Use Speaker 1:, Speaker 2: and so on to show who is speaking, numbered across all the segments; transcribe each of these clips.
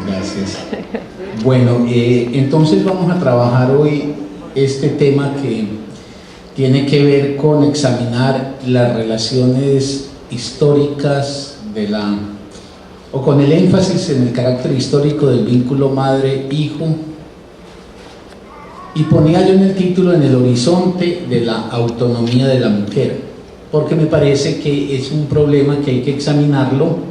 Speaker 1: Gracias. Bueno, entonces vamos a trabajar hoy este tema que tiene que ver con examinar las relaciones históricas o con el énfasis en el carácter histórico del vínculo madre-hijo, y ponía yo en el título "En el horizonte de la autonomía de la mujer", porque me parece que es un problema que hay que examinarlo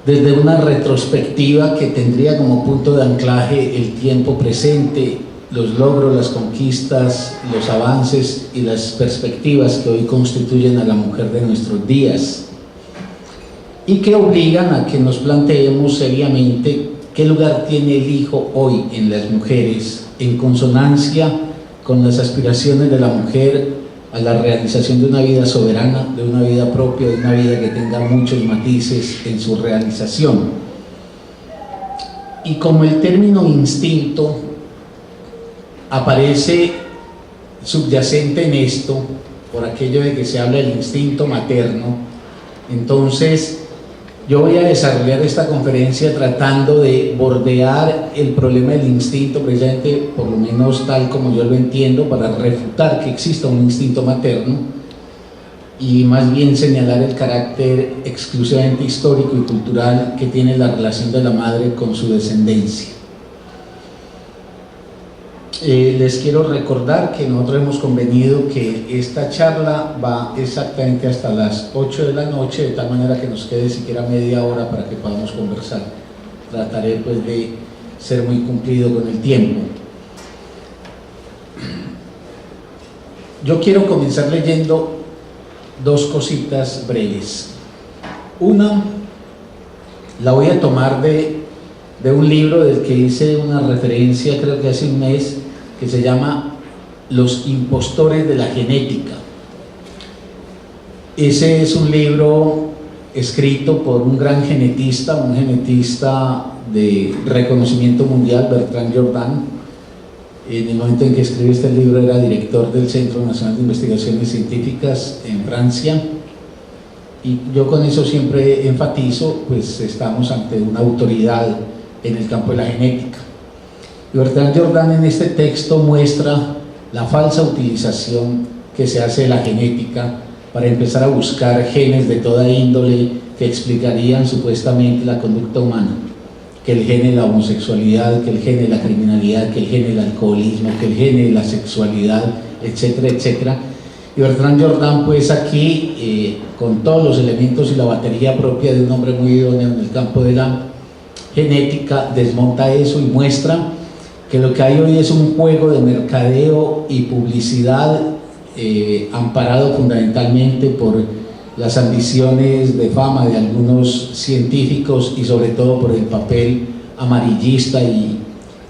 Speaker 1: desde una retrospectiva que tendría como punto de anclaje el tiempo presente, los logros, las conquistas, los avances y las perspectivas que hoy constituyen a la mujer de nuestros días, y que obligan a que nos planteemos seriamente qué lugar tiene el hijo hoy en las mujeres, en consonancia con las aspiraciones de la mujer a la realización de una vida soberana, de una vida propia, de una vida que tenga muchos matices en su realización. Y como el término instinto aparece subyacente en esto, por aquello de que se habla del instinto materno, entonces yo voy a desarrollar esta conferencia tratando de bordear el problema del instinto, precisamente, por lo menos tal como yo lo entiendo, para refutar que exista un instinto materno, y más bien señalar el carácter exclusivamente histórico y cultural que tiene la relación de la madre con su descendencia. Les quiero recordar que nosotros hemos convenido que esta charla va exactamente hasta las 8 de la noche, de tal manera que nos quede siquiera media hora para que podamos conversar. Trataré pues de ser muy cumplido con el tiempo. Yo quiero comenzar leyendo dos cositas breves. Una la voy a tomar de un libro del que hice una referencia creo que hace un mes, que se llama Los impostores de la genética. Ese es un libro escrito por un gran genetista, un genetista de reconocimiento mundial, Bertrand Jourdan. En el momento en que escribí este libro era director del Centro Nacional de Investigaciones Científicas en Francia, y yo con eso siempre enfatizo, pues estamos ante una autoridad en el campo de la genética. Bertrand Jourdan en este texto muestra la falsa utilización que se hace de la genética para empezar a buscar genes de toda índole que explicarían supuestamente la conducta humana, que el gen de la homosexualidad, que el gen de la criminalidad, que el gen del alcoholismo, que el gen de la sexualidad, etcétera, etcétera. Y Bertrand Jourdan pues aquí, con todos los elementos y la batería propia de un hombre muy idóneo en el campo de la genética, desmonta eso y muestra que lo que hay hoy es un juego de mercadeo y publicidad amparado fundamentalmente por las ambiciones de fama de algunos científicos y sobre todo por el papel amarillista y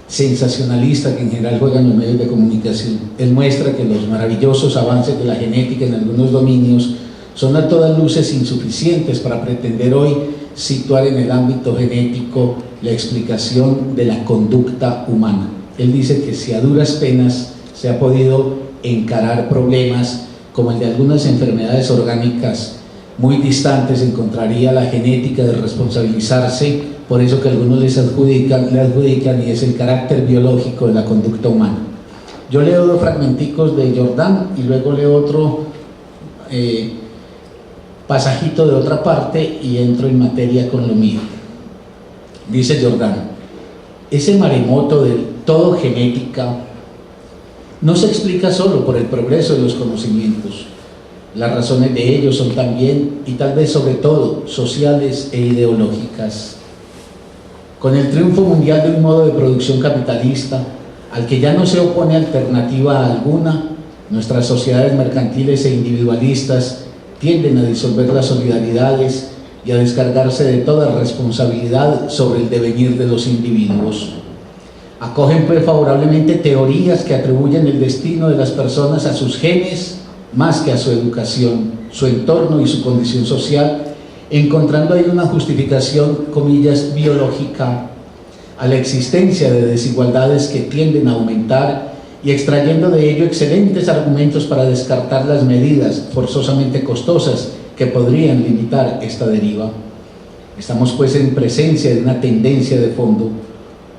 Speaker 1: sensacionalista que en general juegan los medios de comunicación. Él muestra que los maravillosos avances de la genética en algunos dominios son a todas luces insuficientes para pretender hoy situar en el ámbito genético la explicación de la conducta humana. Él dice que si a duras penas se ha podido encarar problemas como el de algunas enfermedades orgánicas muy distantes, encontraría la genética de responsabilizarse por eso que algunos le adjudican, y es el carácter biológico de la conducta humana. Yo leo dos fragmenticos de Jourdan y luego leo otro pasajito de otra parte y entro en materia con lo mío. Dice Jourdan: ese maremoto del todo genética no se explica solo por el progreso de los conocimientos. Las razones de ello son también, y tal vez sobre todo, sociales e ideológicas. Con el triunfo mundial de un modo de producción capitalista, al que ya no se opone alternativa alguna, nuestras sociedades mercantiles e individualistas tienden a disolver las solidaridades y a descargarse de toda responsabilidad sobre el devenir de los individuos. Acogen pues favorablemente teorías que atribuyen el destino de las personas a sus genes más que a su educación, su entorno y su condición social, encontrando ahí una justificación, comillas, biológica a la existencia de desigualdades que tienden a aumentar y extrayendo de ello excelentes argumentos para descartar las medidas forzosamente costosas que podrían limitar esta deriva. Estamos pues en presencia de una tendencia de fondo.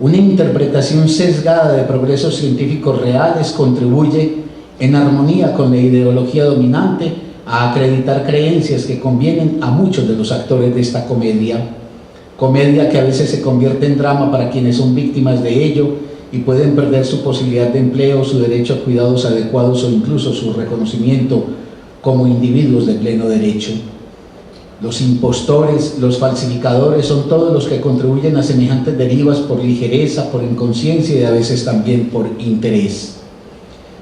Speaker 1: Una interpretación sesgada de progresos científicos reales contribuye, en armonía con la ideología dominante, a acreditar creencias que convienen a muchos de los actores de esta comedia que a veces se convierte en drama para quienes son víctimas de ello y pueden perder su posibilidad de empleo, su derecho a cuidados adecuados o incluso su reconocimiento como individuos de pleno derecho. Los impostores, los falsificadores son todos los que contribuyen a semejantes derivas por ligereza, por inconsciencia y a veces también por interés.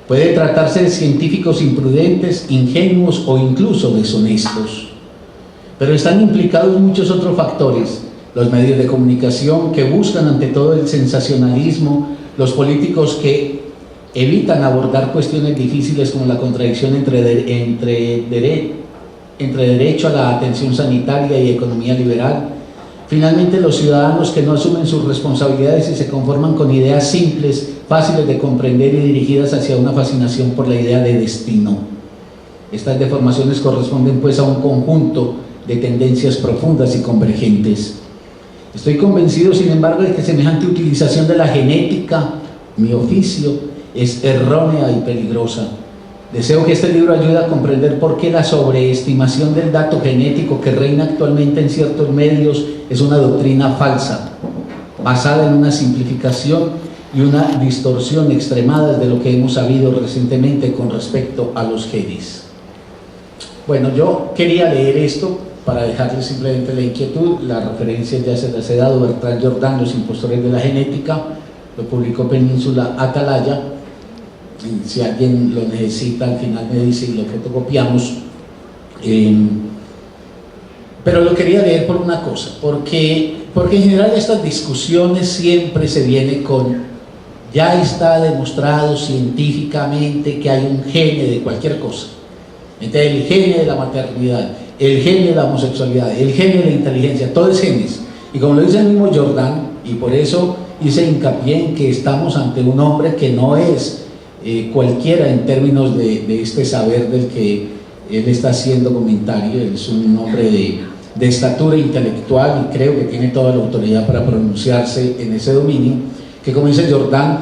Speaker 1: Puede tratarse de científicos imprudentes, ingenuos o incluso deshonestos. Pero están implicados muchos otros factores: los medios de comunicación que buscan ante todo el sensacionalismo, los políticos que evitan abordar cuestiones difíciles como la contradicción entre derecho a la atención sanitaria y economía liberal. Finalmente, los ciudadanos que no asumen sus responsabilidades y se conforman con ideas simples, fáciles de comprender y dirigidas hacia una fascinación por la idea de destino. Estas deformaciones corresponden pues a un conjunto de tendencias profundas y convergentes. Estoy convencido, sin embargo, de que semejante utilización de la genética, mi oficio, es errónea y peligrosa. Deseo que este libro ayude a comprender por qué la sobreestimación del dato genético que reina actualmente en ciertos medios es una doctrina falsa, basada en una simplificación y una distorsión extremadas de lo que hemos sabido recientemente con respecto a los genes. Bueno, yo quería leer esto para dejarles simplemente la inquietud. La referencia ya se las he dado: Bertrand Jordan, Los impostores de la genética, lo publicó Península Atalaya. Si alguien lo necesita, al final me dice y lo fotocopiamos. Pero lo quería leer por una cosa, porque en general estas discusiones siempre se viene con: ya está demostrado científicamente que hay un gene de cualquier cosa. Entonces, el gene de la maternidad, el gene de la homosexualidad, el gene de la inteligencia, todo es genes. Y como lo dice el mismo Jordan, y por eso hice hincapié en que estamos ante un hombre que no es cualquiera en términos de este saber del que él está haciendo comentario. Él es un hombre de estatura intelectual y creo que tiene toda la autoridad para pronunciarse en ese dominio, que, como dice Jordan,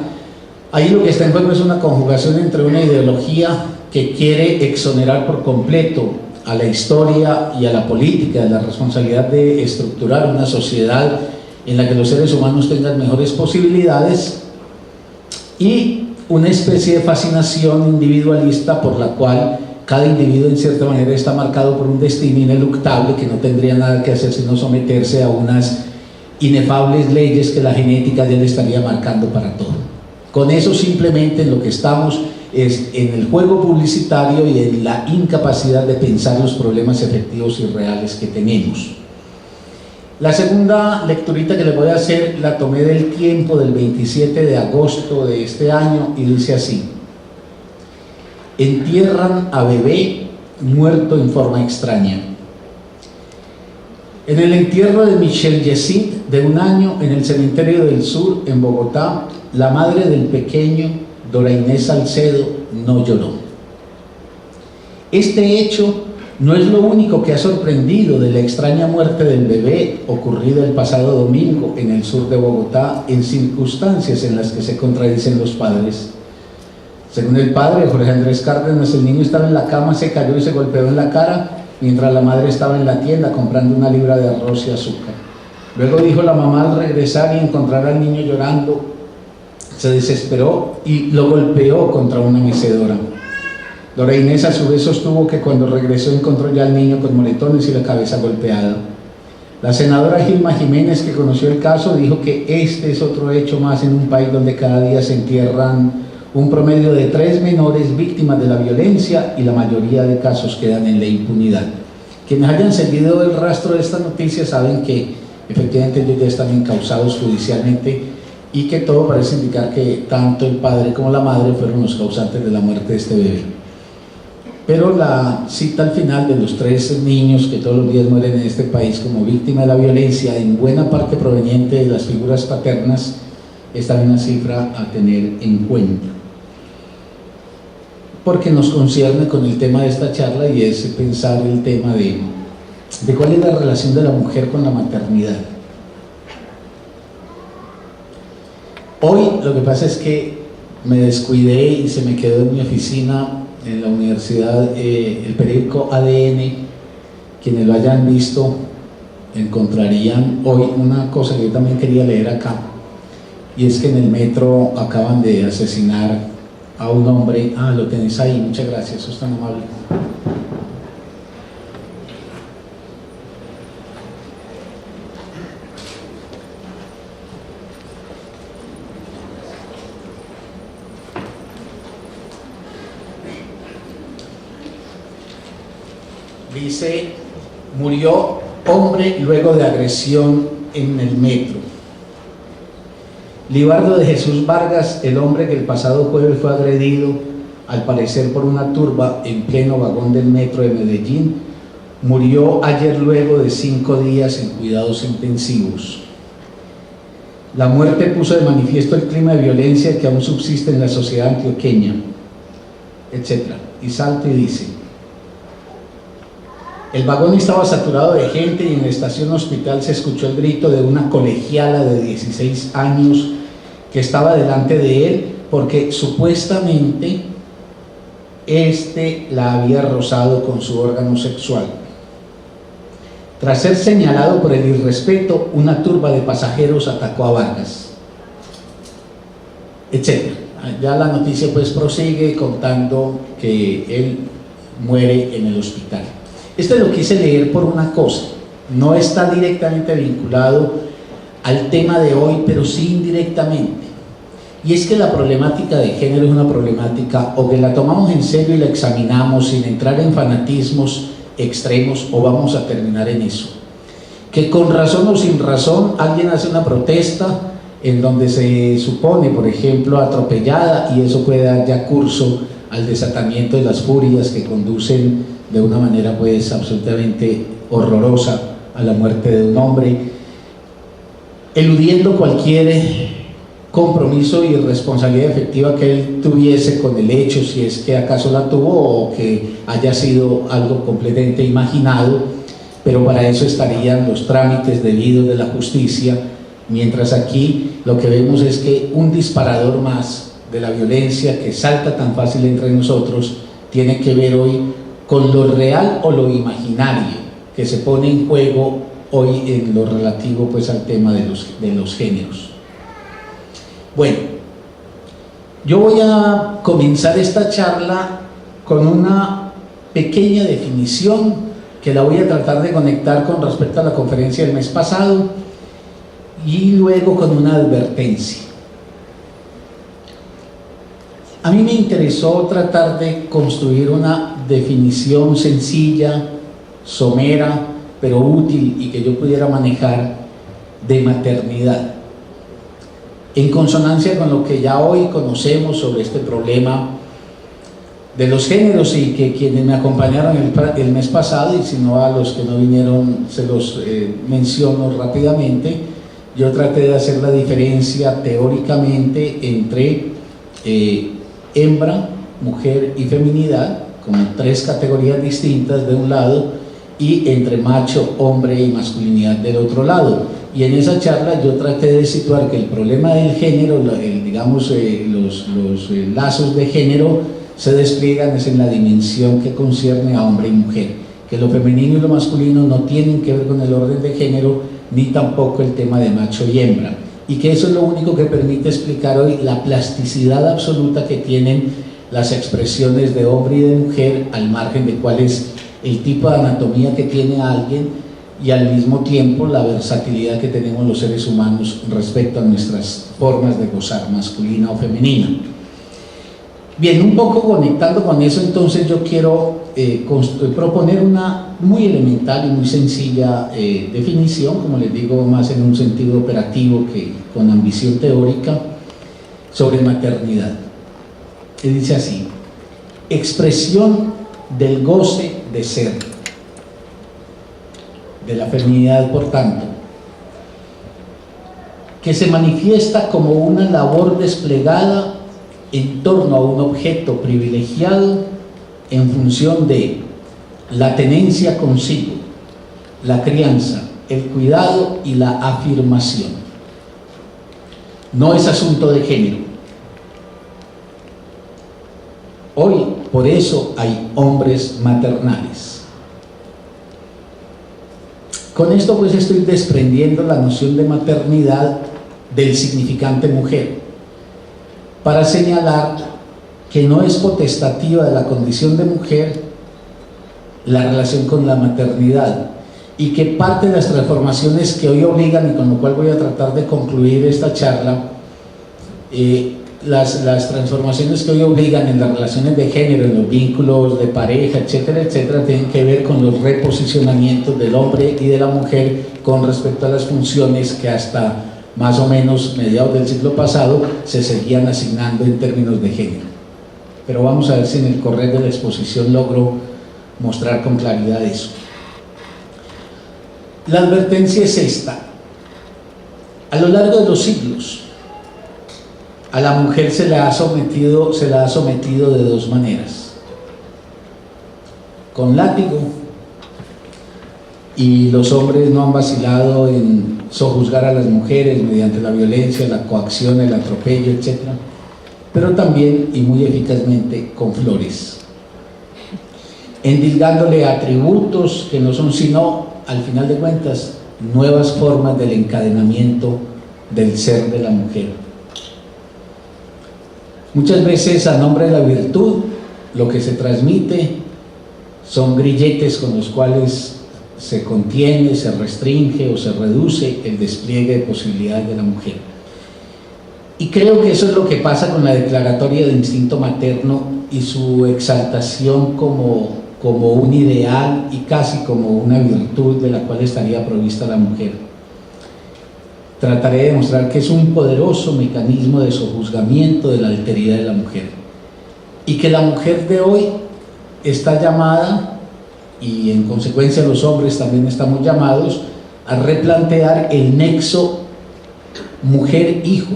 Speaker 1: ahí lo que está en juego es una conjugación entre una ideología que quiere exonerar por completo a la historia y a la política de la responsabilidad de estructurar una sociedad en la que los seres humanos tengan mejores posibilidades, y una especie de fascinación individualista por la cual cada individuo en cierta manera está marcado por un destino ineluctable que no tendría nada que hacer sino someterse a unas inefables leyes que la genética ya le estaría marcando para todo. Con eso simplemente en lo que estamos es en el juego publicitario y en la incapacidad de pensar los problemas efectivos y reales que tenemos. La segunda lecturita que les voy a hacer la tomé del Tiempo del 27 de agosto de este año y dice así: entierran a bebé muerto en forma extraña. En el entierro de Michelle Yesid, de 1 año, en el cementerio del Sur, en Bogotá, la madre del pequeño, Dora Inés Salcedo, no lloró. Este hecho no es lo único que ha sorprendido de la extraña muerte del bebé ocurrida el pasado domingo en el sur de Bogotá, en circunstancias en las que se contradicen los padres. Según el padre, Jorge Andrés Cárdenas, el niño estaba en la cama, se cayó y se golpeó en la cara, mientras la madre estaba en la tienda comprando 1 libra de arroz y azúcar. Luego dijo la mamá al regresar y encontrar al niño llorando, se desesperó y lo golpeó contra una mecedora. Dora Inés a su vez sostuvo que cuando regresó encontró ya al niño con moretones y la cabeza golpeada. La senadora Gilma Jiménez, que conoció el caso, dijo que este es otro hecho más en un país donde cada día se entierran un promedio de 3 menores víctimas de la violencia y la mayoría de casos quedan en la impunidad. Quienes hayan seguido el rastro de esta noticia saben que efectivamente ellos ya están encausados judicialmente y que todo parece indicar que tanto el padre como la madre fueron los causantes de la muerte de este bebé. Pero la cita al final de los 3 niños que todos los días mueren en este país como víctima de la violencia, en buena parte proveniente de las figuras paternas, es también una cifra a tener en cuenta, porque nos concierne con el tema de esta charla, y es pensar el tema de cuál es la relación de la mujer con la maternidad. Hoy lo que pasa es que me descuidé y se me quedó en mi oficina en la universidad el periódico ADN. Quienes lo hayan visto encontrarían hoy una cosa que yo también quería leer acá, y es que en el metro acaban de asesinar a un hombre. Lo tenés ahí, muchas gracias, eso es tan amable. Dice: murió hombre luego de agresión en el metro. Libardo de Jesús Vargas, el hombre que el pasado jueves fue agredido, al parecer por una turba en pleno vagón del metro de Medellín, murió ayer luego de 5 días en cuidados intensivos. La muerte puso de manifiesto el clima de violencia que aún subsiste en la sociedad antioqueña, etc. Y salta y dice: el vagón estaba saturado de gente y en la estación Hospital se escuchó el grito de una colegiala de 16 años que estaba delante de él porque supuestamente la había rozado con su órgano sexual. Tras ser señalado por el irrespeto, una turba de pasajeros atacó a Vargas, etc. Ya la noticia pues prosigue contando que él muere en el hospital. Esto lo quise leer por una cosa, no está directamente vinculado al tema de hoy, pero sí indirectamente, y es que la problemática de género es una problemática o que la tomamos en serio y la examinamos sin entrar en fanatismos extremos, o vamos a terminar en eso, que con razón o sin razón alguien hace una protesta en donde se supone, por ejemplo, atropellada, y eso puede dar ya curso al desatamiento de las furias que conducen de una manera pues absolutamente horrorosa a la muerte de un hombre, eludiendo cualquier compromiso y responsabilidad efectiva que él tuviese con el hecho, si es que acaso la tuvo o que haya sido algo completamente imaginado, pero para eso estarían los trámites debidos de la justicia, mientras aquí lo que vemos es que un disparador más de la violencia que salta tan fácil entre nosotros tiene que ver hoy con lo real o lo imaginario que se pone en juego hoy en lo relativo pues al tema de los géneros. Bueno, yo voy a comenzar esta charla con una pequeña definición que la voy a tratar de conectar con respecto a la conferencia del mes pasado, y luego con una advertencia. A mí me interesó tratar de construir una definición sencilla, somera, pero útil y que yo pudiera manejar de maternidad, en consonancia con lo que ya hoy conocemos sobre este problema de los géneros, y que quienes me acompañaron el mes pasado, y si no a los que no vinieron se los menciono rápidamente. Yo traté de hacer la diferencia teóricamente entre hembra, mujer y feminidad, como 3 categorías distintas de un lado, y entre macho, hombre y masculinidad del otro lado. Y en esa charla yo traté de situar que el problema del género, digamos, los lazos de género se despliegan es en la dimensión que concierne a hombre y mujer, que lo femenino y lo masculino no tienen que ver con el orden de género, ni tampoco el tema de macho y hembra, y que eso es lo único que permite explicar hoy la plasticidad absoluta que tienen las expresiones de hombre y de mujer, al margen de cuál es el tipo de anatomía que tiene alguien, y al mismo tiempo la versatilidad que tenemos los seres humanos respecto a nuestras formas de gozar, masculina o femenina. Bien, un poco conectando con eso, entonces yo quiero proponer una muy elemental y muy sencilla definición, como les digo, más en un sentido operativo que con ambición teórica, sobre maternidad. Y dice así: expresión del goce de ser, de la feminidad, por tanto, que se manifiesta como una labor desplegada en torno a un objeto privilegiado en función de la tenencia consigo, la crianza, el cuidado y la afirmación. No es asunto de género. Hoy, por eso, hay hombres maternales. Con esto pues estoy desprendiendo la noción de maternidad del significante mujer, para señalar que no es potestativa de la condición de mujer la relación con la maternidad, y que parte de las transformaciones que hoy obligan, y con lo cual voy a tratar de concluir esta charla, las transformaciones que hoy obligan en las relaciones de género, en los vínculos de pareja, etcétera, etcétera, tienen que ver con los reposicionamientos del hombre y de la mujer con respecto a las funciones que hasta más o menos mediados del siglo pasado se seguían asignando en términos de género. Pero vamos a ver si en el correr de la exposición logro mostrar con claridad eso. La advertencia es esta: a lo largo de los siglos a la mujer se la ha sometido de dos maneras: con látigo, y los hombres no han vacilado en sojuzgar a las mujeres mediante la violencia, la coacción, el atropello, etc., pero también, y muy eficazmente, con flores, endilgándole atributos que no son sino, al final de cuentas, nuevas formas del encadenamiento del ser de la mujer. Muchas veces, a nombre de la virtud, lo que se transmite son grilletes con los cuales se contiene, se restringe o se reduce el despliegue de posibilidades de la mujer. Y creo que eso es lo que pasa con la declaratoria de instinto materno y su exaltación como un ideal y casi como una virtud de la cual estaría provista la mujer. Trataré de demostrar que es un poderoso mecanismo de sojuzgamiento de la alteridad de la mujer, y que la mujer de hoy está llamada, y en consecuencia los hombres también estamos llamados, a replantear el nexo mujer-hijo,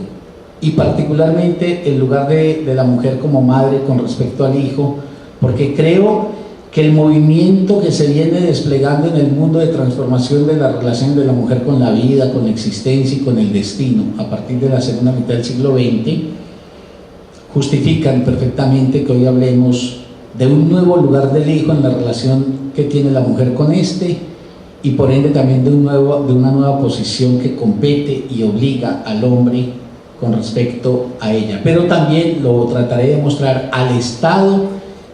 Speaker 1: y particularmente el lugar de la mujer como madre con respecto al hijo, porque creo que el movimiento que se viene desplegando en el mundo de transformación de la relación de la mujer con la vida, con la existencia y con el destino, a partir de la segunda mitad del siglo XX, justifican perfectamente que hoy hablemos de un nuevo lugar del hijo en la relación que tiene la mujer con este, y por ende también de una nueva posición que compete y obliga al hombre con respecto a ella. Pero también lo trataré de mostrar al Estado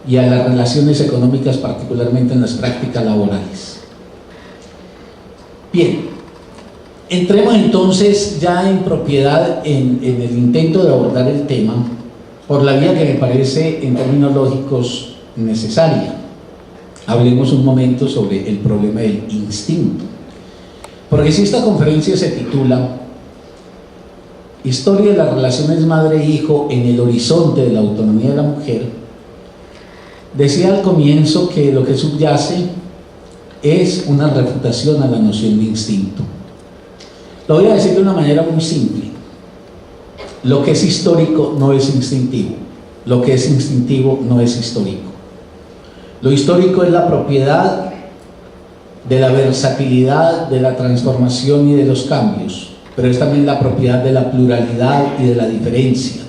Speaker 1: y a las relaciones económicas, particularmente en las prácticas laborales. Bien, entremos entonces ya en propiedad en el intento de abordar el tema por la vía que me parece en términos lógicos necesaria. Hablemos un momento sobre el problema del instinto, porque si esta conferencia se titula Historia de las relaciones madre-hijo en el horizonte de la autonomía de la mujer, decía al comienzo que lo que subyace es una refutación a la noción de instinto. Lo voy a decir de una manera muy simple: lo que es histórico no es instintivo, lo que es instintivo no es histórico. Lo histórico es la propiedad de la versatilidad, de la transformación y de los cambios, pero es también la propiedad de la pluralidad y de la diferencia.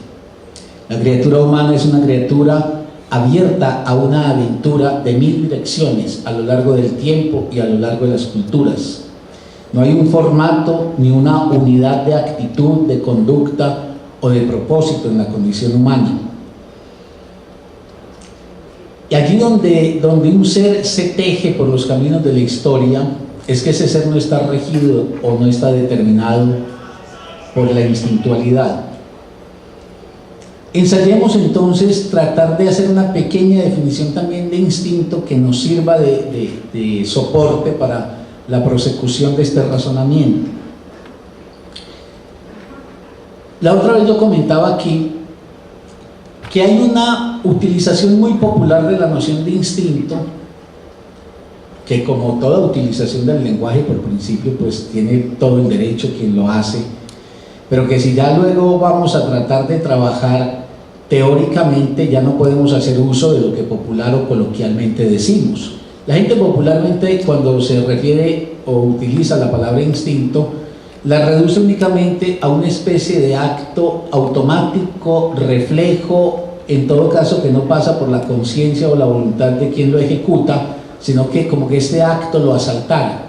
Speaker 1: La criatura humana es una criatura abierta a una aventura de 1000 direcciones a lo largo del tiempo y a lo largo de las culturas. No hay un formato ni una unidad de actitud, de conducta o de propósito en la condición humana. Y allí donde un ser se teje por los caminos de la historia, es que ese ser no está regido o no está determinado por la instintualidad. Ensayemos entonces tratar de hacer una pequeña definición también de instinto que nos sirva de soporte para la prosecución de este razonamiento. La otra vez yo comentaba aquí que hay una utilización muy popular de la noción de instinto, que como toda utilización del lenguaje por principio pues tiene todo el derecho quien lo hace, pero que si ya luego vamos a tratar de trabajar teóricamente ya no podemos hacer uso de lo que popular o coloquialmente decimos. La gente popularmente, cuando se refiere o utiliza la palabra instinto, la reduce únicamente a una especie de acto automático, reflejo, en todo caso que no pasa por la conciencia o la voluntad de quien lo ejecuta, sino que como que este acto lo asaltara.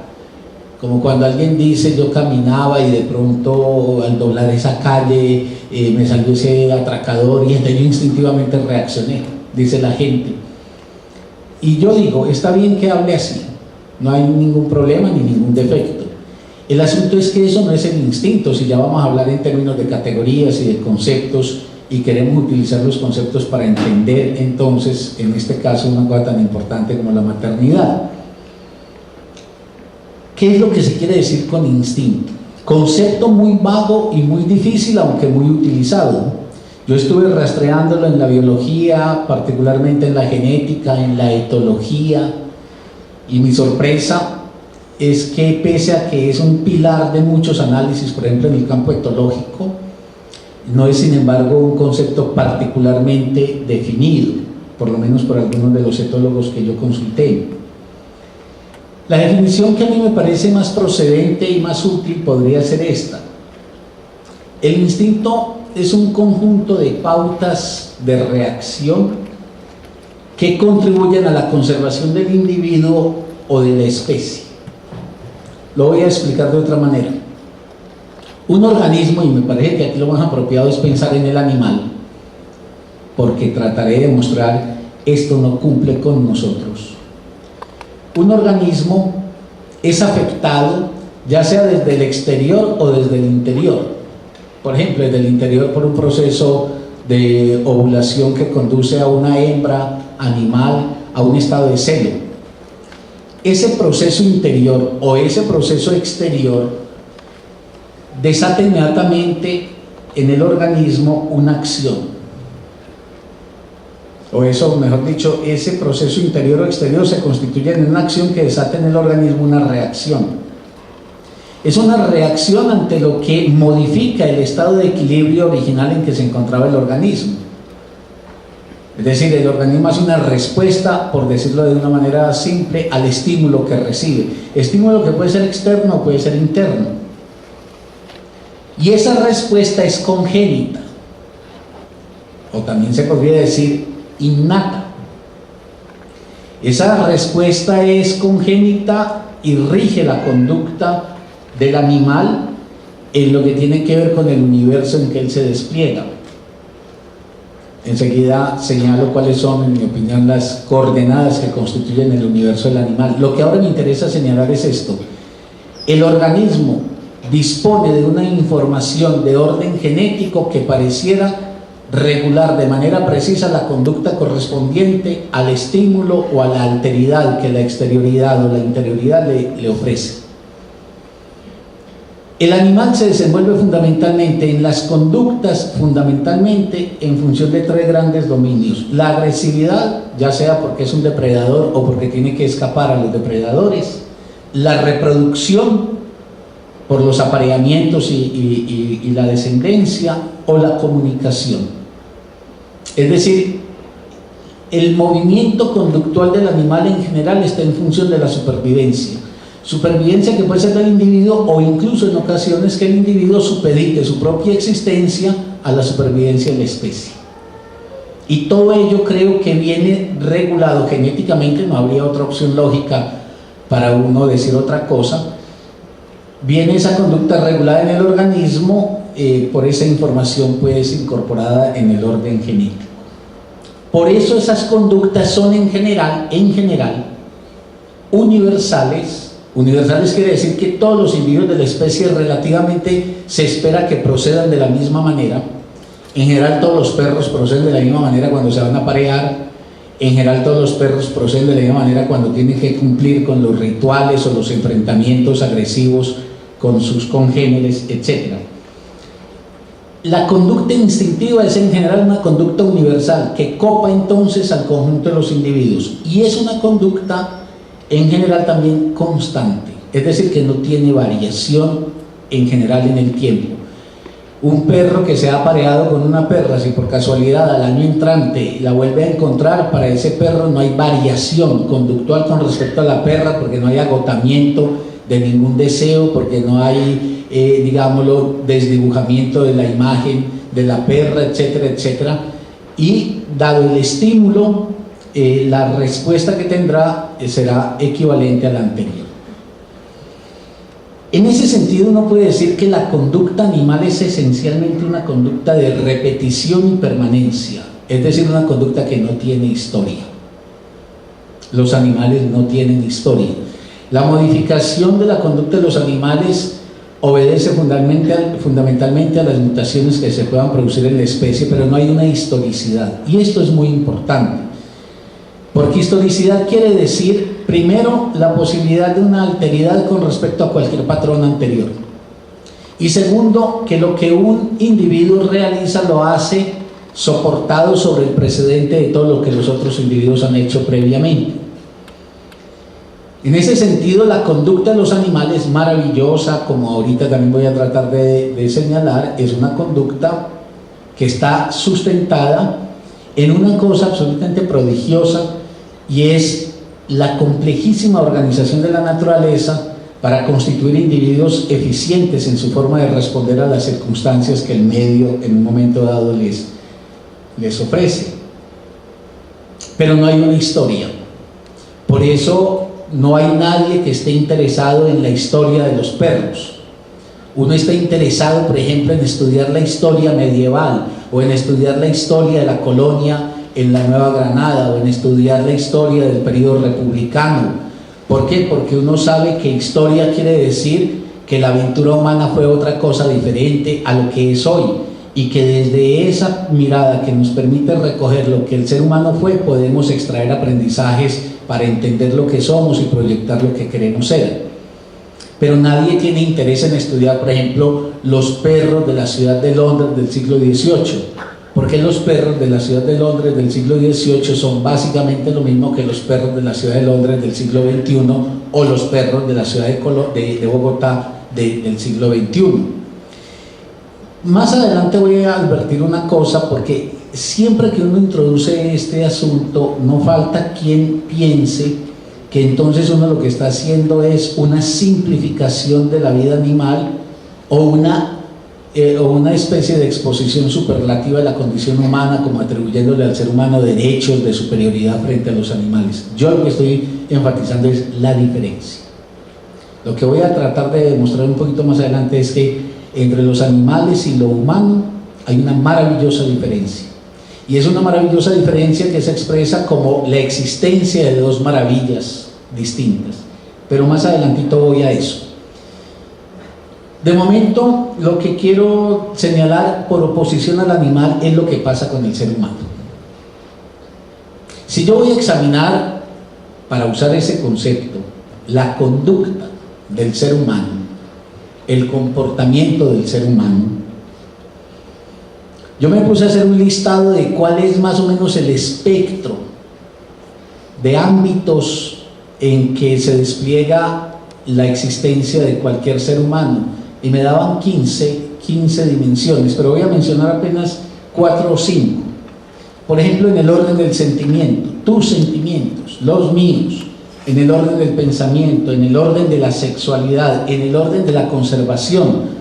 Speaker 1: Como cuando alguien dice: yo caminaba y de pronto al doblar esa calle me salió ese atracador y entonces yo instintivamente reaccioné, dice la gente. Y yo digo, está bien que hable así, no hay ningún problema ni ningún defecto. El asunto es que eso no es el instinto. Si ya vamos a hablar en términos de categorías y de conceptos y queremos utilizar los conceptos para entender entonces, en este caso, una cosa tan importante como la maternidad. ¿Qué es lo que se quiere decir con instinto? Concepto muy vago y muy difícil, aunque muy utilizado. Yo estuve rastreándolo en la biología, particularmente en la genética, en la etología, y mi sorpresa es que, pese a que es un pilar de muchos análisis, por ejemplo en el campo etológico, no es sin embargo un concepto particularmente definido, por lo menos por algunos de los etólogos que yo consulté. La definición que a mí me parece más procedente y más útil podría ser esta: el instinto es un conjunto de pautas de reacción que contribuyen a la conservación del individuo o de la especie. Lo voy a explicar de otra manera. Un organismo, y me parece que aquí lo más apropiado es pensar en el animal, porque trataré de mostrar esto no cumple con nosotros. Un organismo es afectado ya sea desde el exterior o desde el interior. Por ejemplo, desde el interior por un proceso de ovulación que conduce a una hembra animal a un estado de celo. Ese proceso interior o ese proceso exterior desata inmediatamente en el organismo una acción. O eso, mejor dicho, ese proceso interior o exterior se constituye en una acción que desata en el organismo una reacción. Es una reacción ante lo que modifica el estado de equilibrio original en que se encontraba el organismo. Es decir, el organismo hace una respuesta, por decirlo de una manera simple, al estímulo que recibe. Estímulo que puede ser externo o puede ser interno. Y esa respuesta es congénita, o también se podría decir innata. Esa respuesta es congénita y rige la conducta del animal en lo que tiene que ver con el universo en que él se despliega. Enseguida señalo cuáles son, en mi opinión, las coordenadas que constituyen el universo del animal. Lo que ahora me interesa señalar es esto: el organismo dispone de una información de orden genético que pareciera regular de manera precisa la conducta correspondiente al estímulo o a la alteridad que la exterioridad o la interioridad le ofrece. El animal se desenvuelve fundamentalmente en las conductas, fundamentalmente en función de tres grandes dominios: la agresividad, ya sea porque es un depredador o porque tiene que escapar a los depredadores; la reproducción, por los apareamientos y la descendencia; o la comunicación. Es decir, el movimiento conductual del animal en general está en función de la supervivencia. Supervivencia que puede ser del individuo, o incluso en ocasiones que el individuo supedite su propia existencia a la supervivencia de la especie. Y todo ello creo que viene regulado genéticamente, no habría otra opción lógica para uno decir otra cosa. Viene esa conducta regulada en el organismo por esa información pues incorporada en el orden genético. Por eso esas conductas son en general universales. Universales quiere decir que todos los individuos de la especie relativamente se espera que procedan de la misma manera. En general todos los perros proceden de la misma manera cuando se van a aparear. En general todos los perros proceden de la misma manera cuando tienen que cumplir con los rituales o los enfrentamientos agresivos con sus congéneres, etc. La conducta instintiva es en general una conducta universal que copa entonces al conjunto de los individuos, y es una conducta en general también constante, es decir, que no tiene variación en general en el tiempo. Un perro que se ha apareado con una perra, si por casualidad al año entrante la vuelve a encontrar, para ese perro no hay variación conductual con respecto a la perra, porque no hay agotamiento de ningún deseo, porque no hay, digámoslo, desdibujamiento de la imagen de la perra, etcétera, etcétera. Y dado el estímulo, la respuesta que tendrá será equivalente a la anterior. En ese sentido, uno puede decir que la conducta animal es esencialmente una conducta de repetición y permanencia, es decir, una conducta que no tiene historia. Los animales no tienen historia. La modificación de la conducta de los animales obedece fundamentalmente a las mutaciones que se puedan producir en la especie, pero no hay una historicidad. Y esto es muy importante, porque historicidad quiere decir, primero, la posibilidad de una alteridad con respecto a cualquier patrón anterior. Y segundo, que lo que un individuo realiza lo hace soportado sobre el precedente de todo lo que los otros individuos han hecho previamente. En ese sentido, la conducta de los animales, maravillosa, como ahorita también voy a tratar de señalar, es una conducta que está sustentada en una cosa absolutamente prodigiosa, y es la complejísima organización de la naturaleza para constituir individuos eficientes en su forma de responder a las circunstancias que el medio en un momento dado les ofrece. Pero no hay una historia. Por eso no hay nadie que esté interesado en la historia de los perros. Uno está interesado, por ejemplo, en estudiar la historia medieval, o en estudiar la historia de la colonia en la Nueva Granada, o en estudiar la historia del periodo republicano. ¿Por qué? Porque uno sabe que historia quiere decir que la aventura humana fue otra cosa diferente a lo que es hoy, y que desde esa mirada que nos permite recoger lo que el ser humano fue, podemos extraer aprendizajes para entender lo que somos y proyectar lo que queremos ser. Pero nadie tiene interés en estudiar, por ejemplo, los perros de la ciudad de Londres del siglo XVIII, porque los perros de la ciudad de Londres del siglo XVIII son básicamente lo mismo que los perros de la ciudad de Londres del siglo XXI, o los perros de la ciudad de Bogotá del siglo XXI. Más adelante voy a advertir una cosa, porque siempre que uno introduce este asunto, no falta quien piense que entonces uno lo que está haciendo es una simplificación de la vida animal, o una especie de exposición superlativa de la condición humana, como atribuyéndole al ser humano derechos de superioridad frente a los animales. Yo lo que estoy enfatizando es la diferencia. Lo que voy a tratar de demostrar un poquito más adelante es que entre los animales y lo humano hay una maravillosa diferencia. Y es una maravillosa diferencia que se expresa como la existencia de dos maravillas distintas. Pero más adelantito voy a eso. De momento, lo que quiero señalar por oposición al animal es lo que pasa con el ser humano. Si yo voy a examinar, para usar ese concepto, la conducta del ser humano, el comportamiento del ser humano, yo me puse a hacer un listado de cuál es más o menos el espectro de ámbitos en que se despliega la existencia de cualquier ser humano, y me daban 15 dimensiones, pero voy a mencionar apenas 4 o 5. Por ejemplo, en el orden del sentimiento, tus sentimientos, los míos; en el orden del pensamiento, en el orden de la sexualidad, en el orden de la conservación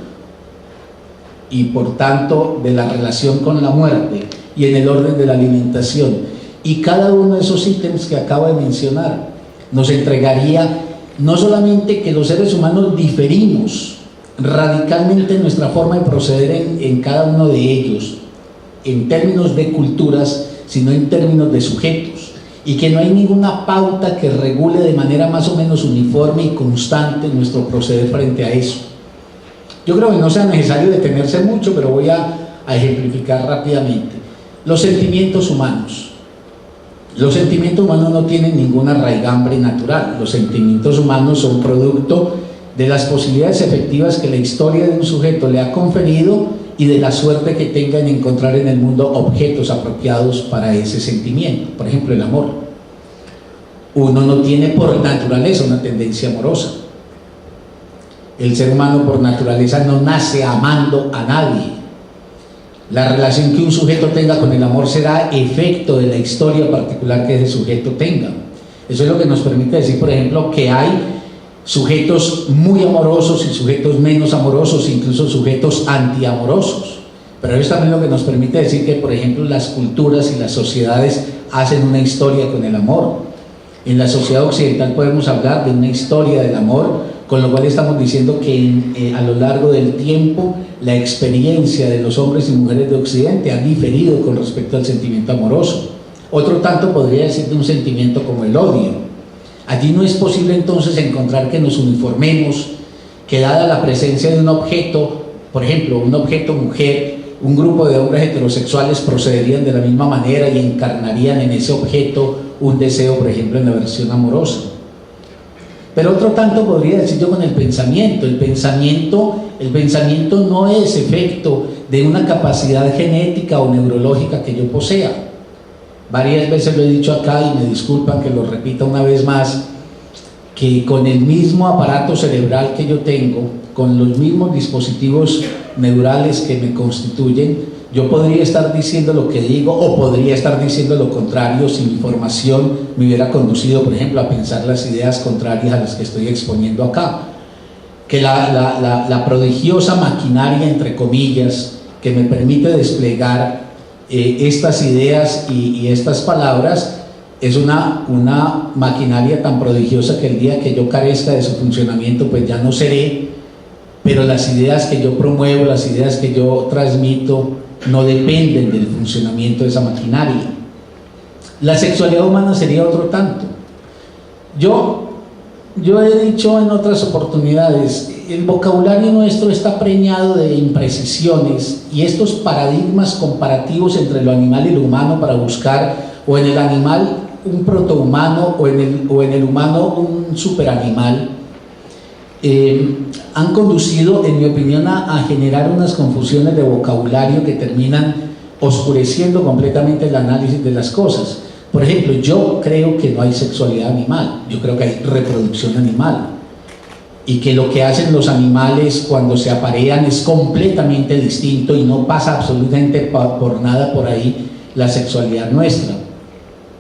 Speaker 1: y por tanto de la relación con la muerte, y en el orden de la alimentación. Y cada uno de esos ítems que acabo de mencionar nos entregaría no solamente que los seres humanos diferimos radicalmente en nuestra forma de proceder en cada uno de ellos, en términos de culturas, sino en términos de sujetos, y que no hay ninguna pauta que regule de manera más o menos uniforme y constante nuestro proceder frente a eso. Yo creo que no sea necesario detenerse mucho, pero voy a ejemplificar rápidamente. Los sentimientos humanos. Los sentimientos humanos no tienen ninguna raigambre natural. Los sentimientos humanos son producto de las posibilidades efectivas que la historia de un sujeto le ha conferido y de la suerte que tenga en encontrar en el mundo objetos apropiados para ese sentimiento. Por ejemplo, el amor. Uno no tiene por naturaleza una tendencia amorosa. El ser humano por naturaleza no nace amando a nadie. La relación que un sujeto tenga con el amor será efecto de la historia particular que ese sujeto tenga. Eso es lo que nos permite decir, por ejemplo, que hay sujetos muy amorosos y sujetos menos amorosos, incluso sujetos antiamorosos. Pero eso también es lo que nos permite decir que, por ejemplo, las culturas y las sociedades hacen una historia con el amor. En la sociedad occidental podemos hablar de una historia del amor, con lo cual estamos diciendo que a lo largo del tiempo la experiencia de los hombres y mujeres de Occidente ha diferido con respecto al sentimiento amoroso. Otro tanto podría decir de un sentimiento como el odio. Allí no es posible entonces encontrar que nos uniformemos, que dada la presencia de un objeto, por ejemplo, un objeto mujer, un grupo de hombres heterosexuales procederían de la misma manera y encarnarían en ese objeto un deseo, por ejemplo, en la versión amorosa. Pero otro tanto podría decir yo con el pensamiento. El pensamiento no es efecto de una capacidad genética o neurológica que yo posea. Varias veces lo he dicho acá y me disculpan que lo repita una vez más, que con el mismo aparato cerebral que yo tengo, con los mismos dispositivos neurales que me constituyen, yo podría estar diciendo lo que digo o podría estar diciendo lo contrario si mi formación me hubiera conducido, por ejemplo, a pensar las ideas contrarias a las que estoy exponiendo acá. Que la prodigiosa maquinaria, entre comillas, que me permite desplegar estas ideas y estas palabras es una maquinaria tan prodigiosa que el día que yo carezca de su funcionamiento pues ya no seré, pero las ideas que yo promuevo, las ideas que yo transmito no dependen del funcionamiento de esa maquinaria. La sexualidad humana sería otro tanto. Yo he dicho en otras oportunidades, el vocabulario nuestro está preñado de imprecisiones y estos paradigmas comparativos entre lo animal y lo humano para buscar o en el animal un protohumano o en el humano un superanimal, han conducido, en mi opinión, a generar unas confusiones de vocabulario que terminan oscureciendo completamente el análisis de las cosas. Por ejemplo, yo creo que no hay sexualidad animal, yo creo que hay reproducción animal y que lo que hacen los animales cuando se aparean es completamente distinto y no pasa absolutamente por nada por ahí la sexualidad nuestra.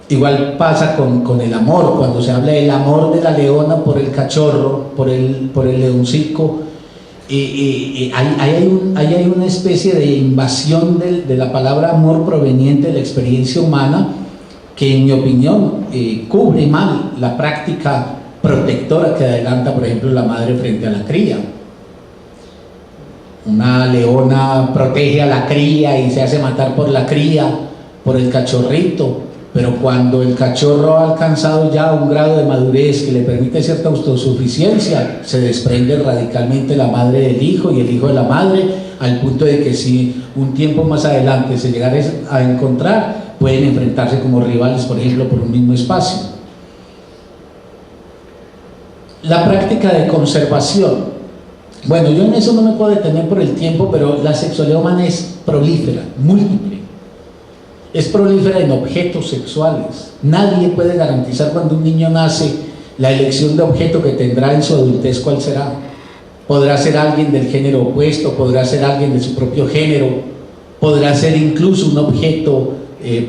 Speaker 1: Igual pasa con el amor, cuando se habla del amor de la leona por el cachorro, por el leoncico, ahí hay una especie de invasión de la palabra amor proveniente de la experiencia humana que en mi opinión cubre mal la práctica protectora que adelanta, por ejemplo, la madre frente a la cría. Una leona protege a la cría y se hace matar por la cría, por el cachorrito, pero cuando el cachorro ha alcanzado ya un grado de madurez que le permite cierta autosuficiencia, se desprende radicalmente la madre del hijo y el hijo de la madre, al punto de que si un tiempo más adelante se llegara a encontrar, pueden enfrentarse como rivales, por ejemplo, por un mismo espacio. La práctica de conservación. Bueno, yo en eso no me puedo detener por el tiempo, pero la sexualidad humana es prolífera, múltiple. Es prolífera en objetos sexuales. Nadie puede garantizar cuando un niño nace la elección de objeto que tendrá en su adultez cuál será. Podrá ser alguien del género opuesto, podrá ser alguien de su propio género, podrá ser incluso un objeto,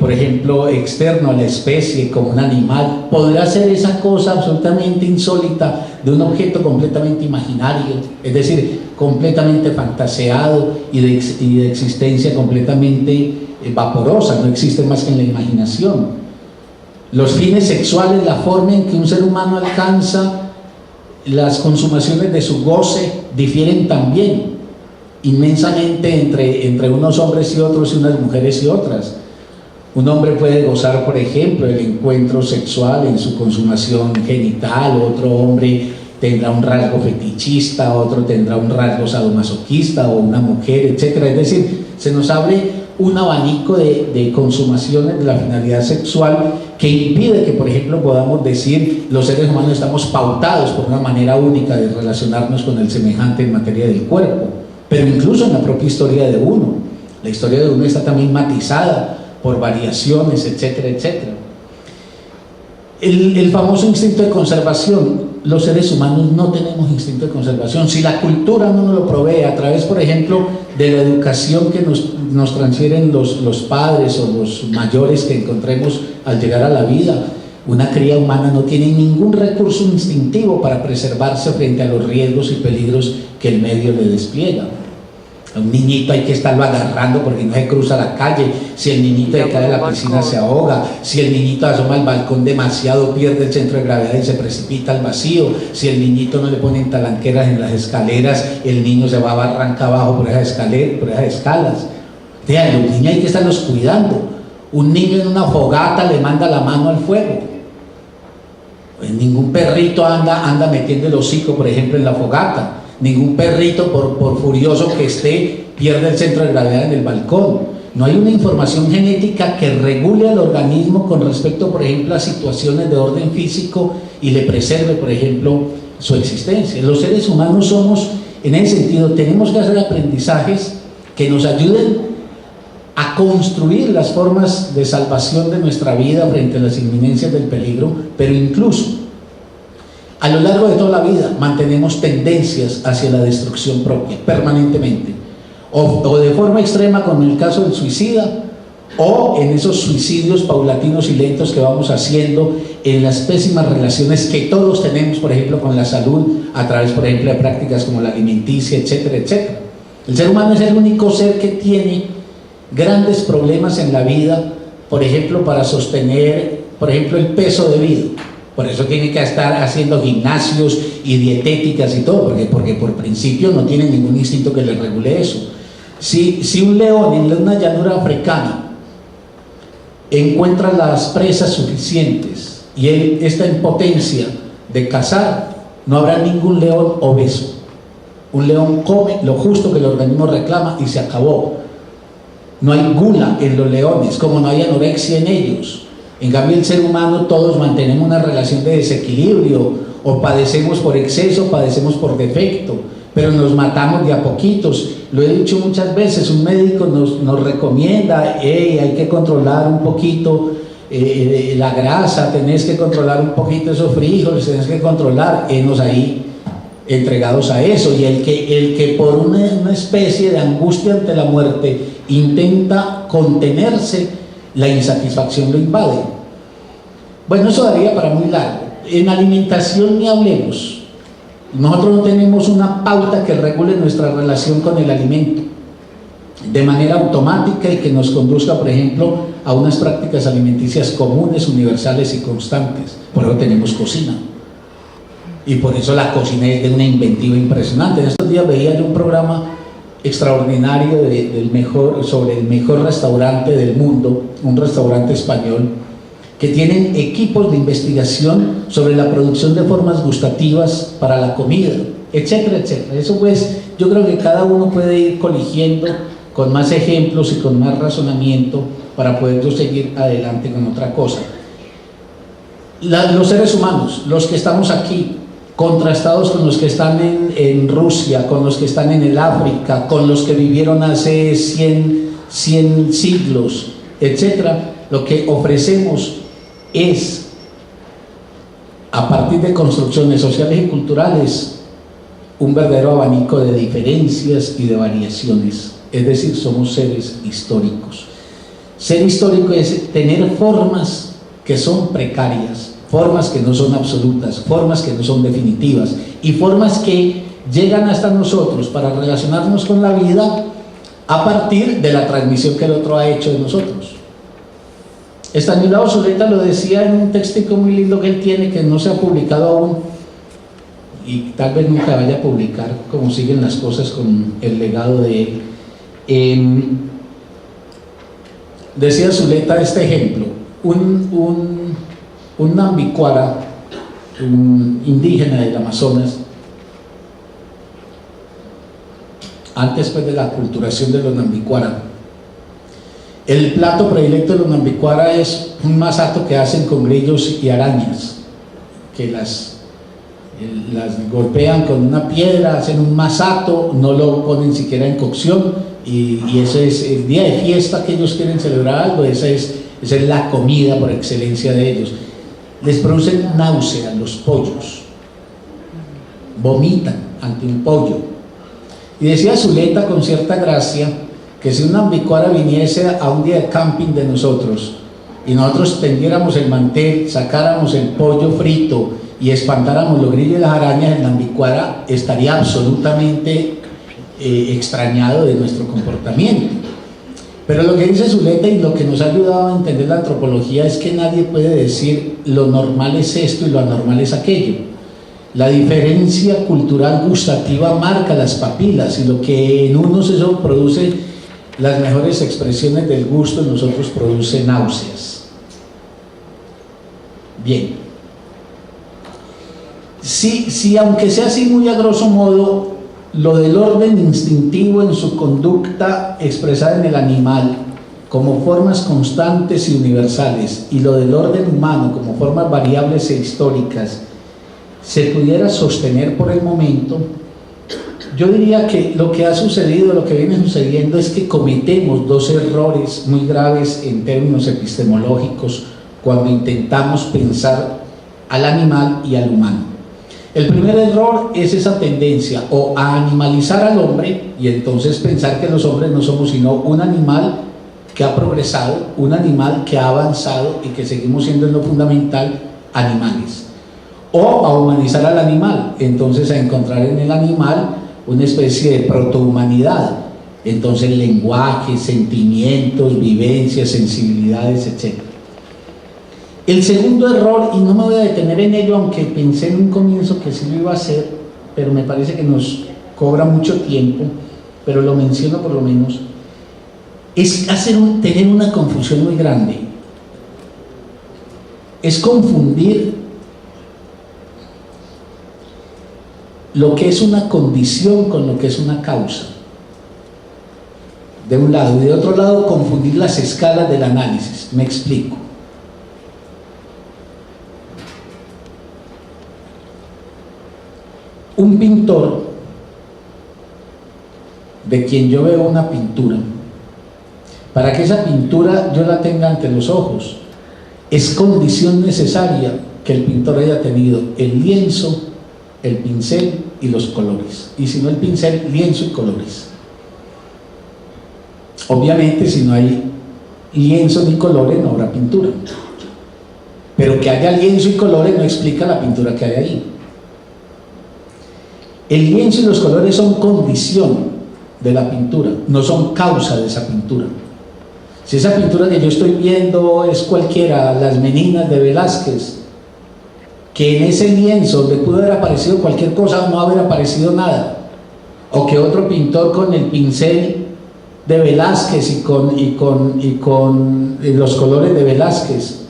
Speaker 1: por ejemplo, externo a la especie, como un animal, podrá ser esa cosa absolutamente insólita de un objeto completamente imaginario, es decir, completamente fantaseado y de existencia completamente vaporosa, no existe más que en la imaginación. Los fines sexuales, la forma en que un ser humano alcanza las consumaciones de su goce difieren también inmensamente entre unos hombres y otros y unas mujeres y otras. Un hombre puede gozar, por ejemplo, el encuentro sexual en su consumación genital, otro hombre tendrá un rasgo fetichista, otro tendrá un rasgo sadomasoquista o una mujer, etc. Es decir, se nos abre un abanico de consumaciones de la finalidad sexual que impide que, por ejemplo, podamos decir los seres humanos estamos pautados por una manera única de relacionarnos con el semejante en materia del cuerpo, pero incluso en la propia historia de uno. La historia de uno está también matizada por variaciones, etcétera, etcétera. El famoso instinto de conservación. Los seres humanos no tenemos instinto de conservación. Si la cultura no nos lo provee a través, por ejemplo, de la educación que nos transfieren los padres o los mayores que encontremos al llegar a la vida. Una cría humana no tiene ningún recurso instintivo para preservarse frente a los riesgos y peligros que el medio le despliega. A un niñito hay que estarlo agarrando porque no se cruza la calle. Si el niñito cae de la piscina se ahoga. Si el niñito asoma al balcón demasiado, pierde el centro de gravedad y se precipita al vacío. Si el niñito no le ponen talanqueras en las escaleras, el niño se va a barranca abajo por esas escalas. Vean, los niños hay que estarlos cuidando. Un niño en una fogata le manda la mano al fuego. Pues ningún perrito anda metiendo el hocico, por ejemplo, en la fogata. Ningún perrito, por furioso que esté, pierde el centro de gravedad en el balcón. No hay una información genética que regule al organismo con respecto, por ejemplo, a situaciones de orden físico y le preserve, por ejemplo, su existencia. Los seres humanos somos, en ese sentido, tenemos que hacer aprendizajes que nos ayuden a construir las formas de salvación de nuestra vida frente a las inminencias del peligro, pero incluso a lo largo de toda la vida mantenemos tendencias hacia la destrucción propia, permanentemente, o de forma extrema como en el caso del suicida, o en esos suicidios paulatinos y lentos que vamos haciendo en las pésimas relaciones que todos tenemos, por ejemplo, con la salud, a través, por ejemplo, de prácticas como la alimenticia, etcétera, etcétera. El ser humano es el único ser que tiene grandes problemas en la vida, por ejemplo, para sostener, por ejemplo, el peso debido. Por eso tiene que estar haciendo gimnasios y dietéticas y todo, porque por principio no tiene ningún instinto que le regule eso. Si un león en una llanura africana encuentra las presas suficientes y él está en potencia de cazar, no habrá ningún león obeso. Un león come lo justo que el organismo reclama y se acabó. No hay gula en los leones, como no hay anorexia en ellos. En cambio, el ser humano, todos mantenemos una relación de desequilibrio, o padecemos por exceso, padecemos por defecto, pero nos matamos de a poquitos. Lo he dicho muchas veces, un médico nos recomienda, hay que controlar un poquito la grasa, tenés que controlar un poquito esos frijoles, tenés que controlar, enos ahí entregados a eso. Y el que por una especie de angustia ante la muerte intenta contenerse, la insatisfacción lo invade. Bueno, eso daría para muy largo. En alimentación ni hablemos. Nosotros no tenemos una pauta que regule nuestra relación con el alimento de manera automática y que nos conduzca, por ejemplo, a unas prácticas alimenticias comunes, universales y constantes. Por eso tenemos cocina. Y por eso la cocina es de una inventiva impresionante. En estos días veía yo un programa extraordinario sobre el mejor restaurante del mundo, un restaurante español, que tienen equipos de investigación sobre la producción de formas gustativas para la comida, etcétera, etcétera. Eso pues, yo creo que cada uno puede ir coligiendo con más ejemplos y con más razonamiento para poder yo seguir adelante con otra cosa. Los seres humanos, los que estamos aquí, contrastados con los que están en Rusia, con los que están en el África, con los que vivieron hace 100 siglos, etcétera, lo que ofrecemos es, a partir de construcciones sociales y culturales, un verdadero abanico de diferencias y de variaciones. Es decir, somos seres históricos. Ser histórico es tener formas que son precarias, formas que no son absolutas, formas que no son definitivas y formas que llegan hasta nosotros para relacionarnos con la vida a partir de la transmisión que el otro ha hecho de nosotros. Estanislao Zuleta lo decía en un textico muy lindo que él tiene, que no se ha publicado aún y tal vez nunca vaya a publicar, como siguen las cosas con el legado de él. Decía Zuleta este ejemplo: un Nambicuara, un indígena del Amazonas, antes pues de la aculturación de los Nambicuara, el plato predilecto de los Nambicuara es un masato que hacen con grillos y arañas, que las golpean con una piedra, hacen un masato, no lo ponen siquiera en cocción, y ese es el día de fiesta que ellos quieren celebrar algo, esa es la comida por excelencia de ellos. Les producen náusea los pollos, vomitan ante un pollo. Y decía Zuleta con cierta gracia que si una ambicuara viniese a un día de camping de nosotros y nosotros tendiéramos el mantel, sacáramos el pollo frito y espantáramos los grillos y las arañas, el ambicuara estaría absolutamente extrañado de nuestro comportamiento. Pero lo que dice Zuleta y lo que nos ha ayudado a entender la antropología es que nadie puede decir lo normal es esto y lo anormal es aquello. La diferencia cultural gustativa marca las papilas y lo que en unos eso produce las mejores expresiones del gusto, en nosotros produce náuseas. Bien. Sí, aunque sea así muy a grosso modo, lo del orden instintivo en su conducta expresada en el animal como formas constantes y universales y lo del orden humano como formas variables e históricas se pudiera sostener por el momento, yo diría que lo que ha sucedido, lo que viene sucediendo es que cometemos dos errores muy graves en términos epistemológicos cuando intentamos pensar al animal y al humano. El primer error es esa tendencia o a animalizar al hombre y entonces pensar que los hombres no somos sino un animal que ha progresado, un animal que ha avanzado y que seguimos siendo en lo fundamental animales. O a humanizar al animal, entonces a encontrar en el animal una especie de protohumanidad, entonces lenguaje, sentimientos, vivencias, sensibilidades, etc. El segundo error, y no me voy a detener en ello, aunque pensé en un comienzo que sí lo iba a hacer, pero me parece que nos cobra mucho tiempo, pero lo menciono por lo menos, es tener una confusión muy grande. Es confundir lo que es una condición con lo que es una causa. De un lado, y de otro lado confundir las escalas del análisis. Me explico. Un pintor, de quien yo veo una pintura, para que esa pintura yo la tenga ante los ojos, es condición necesaria que el pintor haya tenido el lienzo, el pincel y los colores. Y si no el pincel, lienzo y colores. Obviamente, si no hay lienzo ni colores, no habrá pintura. Pero que haya lienzo y colores no explica la pintura que hay ahí. El lienzo y los colores son condición de la pintura, no son causa de esa pintura. Si esa pintura que yo estoy viendo es cualquiera, Las Meninas de Velázquez, que en ese lienzo le pudo haber aparecido cualquier cosa o no haber aparecido nada, o que otro pintor con el pincel de Velázquez y con los colores de Velázquez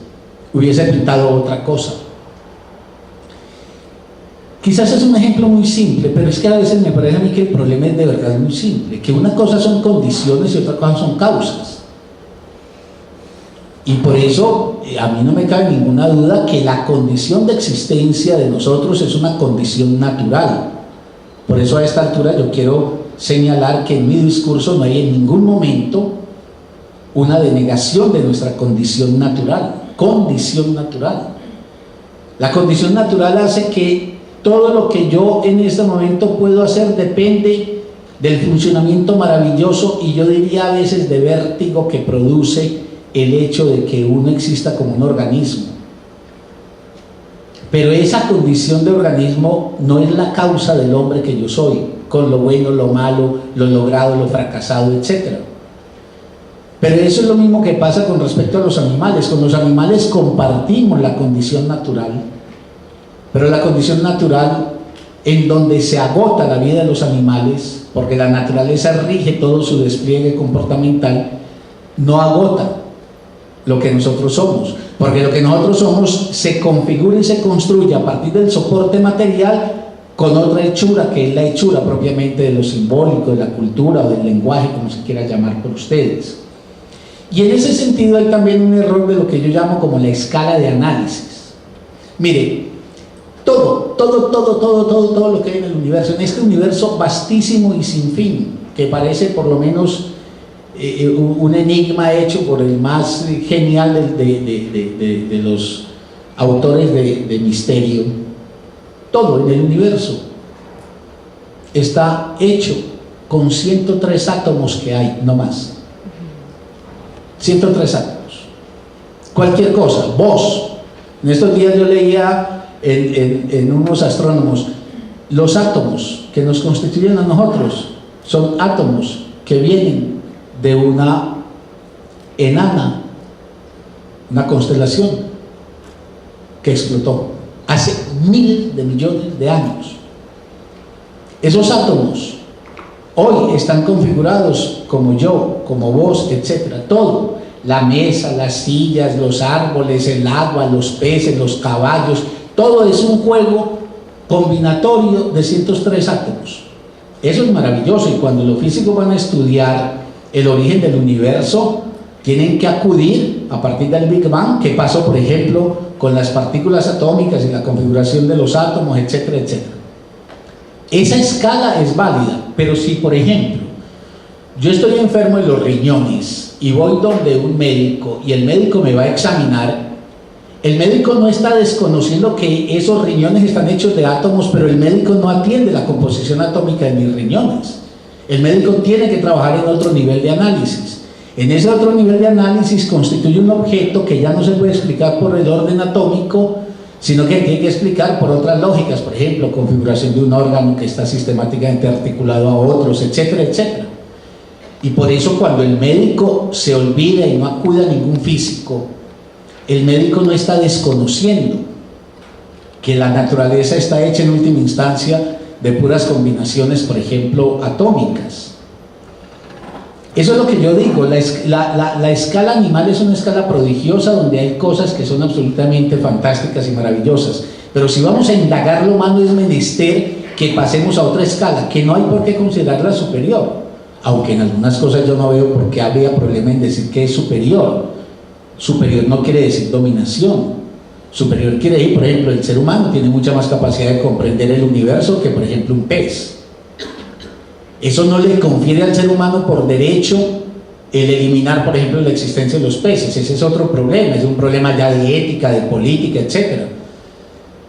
Speaker 1: hubiese pintado otra cosa. Quizás es un ejemplo muy simple, pero es que a veces me parece a mí que el problema es de verdad muy simple, que una cosa son condiciones y otra cosa son causas. Y por eso a mí no me cabe ninguna duda que la condición de existencia de nosotros es una condición natural. Por eso a esta altura yo quiero señalar que en mi discurso no hay en ningún momento una denegación de nuestra condición natural. Condición natural. La condición natural hace que todo lo que yo en este momento puedo hacer depende del funcionamiento maravilloso y yo diría a veces de vértigo que produce el hecho de que uno exista como un organismo. Pero esa condición de organismo no es la causa del hombre que yo soy, con lo bueno, lo malo, lo logrado, lo fracasado, etc. Pero eso es lo mismo que pasa con respecto a los animales. Con los animales compartimos la condición natural, pero la condición natural en donde se agota la vida de los animales, porque la naturaleza rige todo su despliegue comportamental, no agota lo que nosotros somos, porque lo que nosotros somos se configura y se construye a partir del soporte material con otra hechura, que es la hechura propiamente de lo simbólico, de la cultura o del lenguaje, como se quiera llamar por ustedes. Y en ese sentido hay también un error de lo que yo llamo como la escala de análisis. Mire, todo lo que hay en el universo, en este universo vastísimo y sin fin, que parece por lo menos un enigma hecho por el más genial de los autores de misterio, todo en el universo está hecho con 103 átomos que hay, no más. 103 átomos. Cualquier cosa, vos. En estos días yo leía en unos astrónomos, los átomos que nos constituyen a nosotros son átomos que vienen de una enana, una constelación que explotó hace miles de millones de años. Esos átomos hoy están configurados como yo, como vos, etcétera, todo, la mesa, las sillas, los árboles, el agua, los peces, los caballos, todo es un juego combinatorio de 103 átomos. Eso es maravilloso, y cuando los físicos van a estudiar el origen del universo, tienen que acudir a partir del Big Bang, que pasó, por ejemplo, con las partículas atómicas y la configuración de los átomos, etcétera, etcétera. Esa escala es válida, pero si, por ejemplo, yo estoy enfermo de los riñones y voy donde un médico y el médico me va a examinar, el médico no está desconociendo que esos riñones están hechos de átomos, pero el médico no atiende la composición atómica de mis riñones. El médico tiene que trabajar en otro nivel de análisis. En ese otro nivel de análisis constituye un objeto que ya no se puede explicar por el orden atómico, sino que tiene que explicar por otras lógicas, por ejemplo, configuración de un órgano que está sistemáticamente articulado a otros, etcétera, etcétera. Y por eso cuando el médico se olvida y no acude a ningún físico, el médico no está desconociendo que la naturaleza está hecha en última instancia de puras combinaciones, por ejemplo, atómicas. Eso es lo que yo digo, la escala animal es una escala prodigiosa donde hay cosas que son absolutamente fantásticas y maravillosas, pero si vamos a indagar lo humano es menester que pasemos a otra escala, que no hay por qué considerarla superior, aunque en algunas cosas yo no veo por qué habría problema en decir que es superior. Superior no quiere decir dominación, superior quiere decir, por ejemplo, el ser humano tiene mucha más capacidad de comprender el universo que, por ejemplo, un pez. Eso no le confiere al ser humano por derecho el eliminar, por ejemplo, la existencia de los peces. Ese es otro problema, es un problema ya de ética, de política, etc.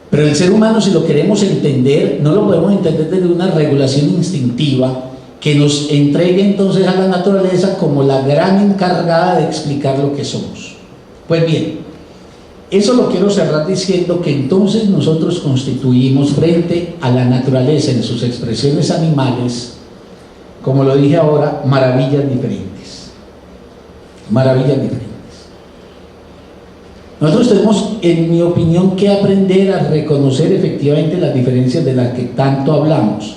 Speaker 1: Pero el ser humano, si lo queremos entender, no lo podemos entender desde una regulación instintiva que nos entregue entonces a la naturaleza como la gran encargada de explicar lo que somos. Pues bien, eso lo quiero cerrar diciendo que entonces nosotros constituimos frente a la naturaleza en sus expresiones animales, como lo dije ahora, maravillas diferentes. Maravillas diferentes. Nosotros tenemos, en mi opinión, que aprender a reconocer efectivamente las diferencias de las que tanto hablamos.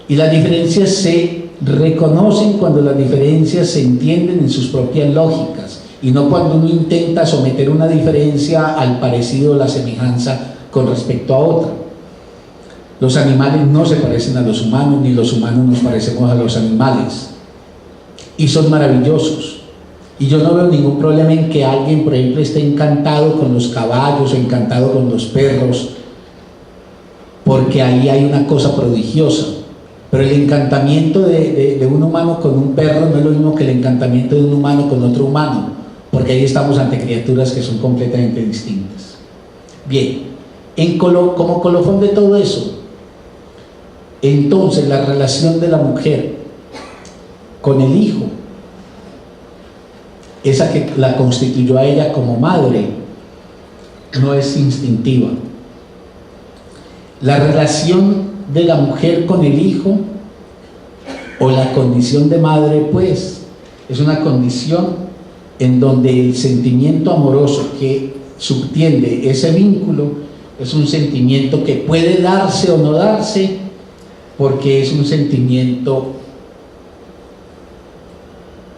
Speaker 1: Y las diferencias se reconocen cuando las diferencias se entienden en sus propias lógicas y no cuando uno intenta someter una diferencia al parecido o la semejanza con respecto a otra. Los animales no se parecen a los humanos, ni los humanos nos parecemos a los animales, y son maravillosos. Y yo no veo ningún problema en que alguien, por ejemplo, esté encantado con los caballos o encantado con los perros, porque ahí hay una cosa prodigiosa. Pero el encantamiento de un humano con un perro no es lo mismo que el encantamiento de un humano con otro humano, porque ahí estamos ante criaturas que son completamente distintas. Bien, como colofón de todo eso, entonces la relación de la mujer con el hijo, esa que la constituyó a ella como madre, no es instintiva. La relación de la mujer con el hijo, o la condición de madre, pues, es una condición en donde el sentimiento amoroso que subtiende ese vínculo es un sentimiento que puede darse o no darse, porque es un sentimiento,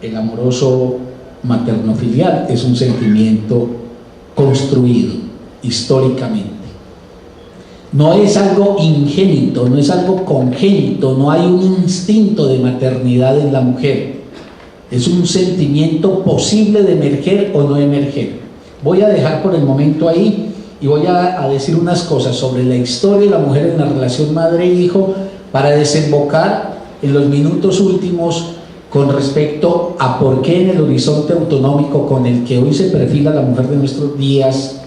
Speaker 1: el amoroso materno-filial es un sentimiento construido históricamente. No es algo ingénito, no es algo congénito, no hay un instinto de maternidad en la mujer. Es un sentimiento posible de emerger o no emerger. Voy a dejar por el momento ahí y voy a decir unas cosas sobre la historia de la mujer en la relación madre-hijo para desembocar en los minutos últimos con respecto a por qué en el horizonte autonómico con el que hoy se perfila la mujer de nuestros días,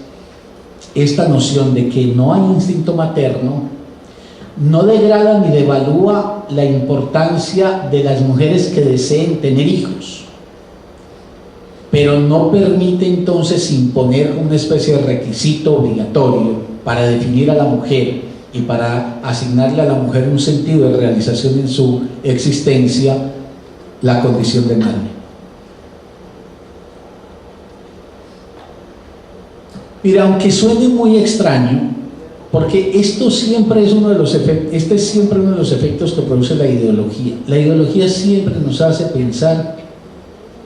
Speaker 1: esta noción de que no hay instinto materno no degrada ni devalúa la importancia de las mujeres que deseen tener hijos, pero no permite entonces imponer una especie de requisito obligatorio para definir a la mujer y para asignarle a la mujer un sentido de realización en su existencia, la condición de madre. Mira, aunque suene muy extraño, porque esto siempre es uno de los efectos, este es siempre uno de los efectos que produce la ideología. La ideología siempre nos hace pensar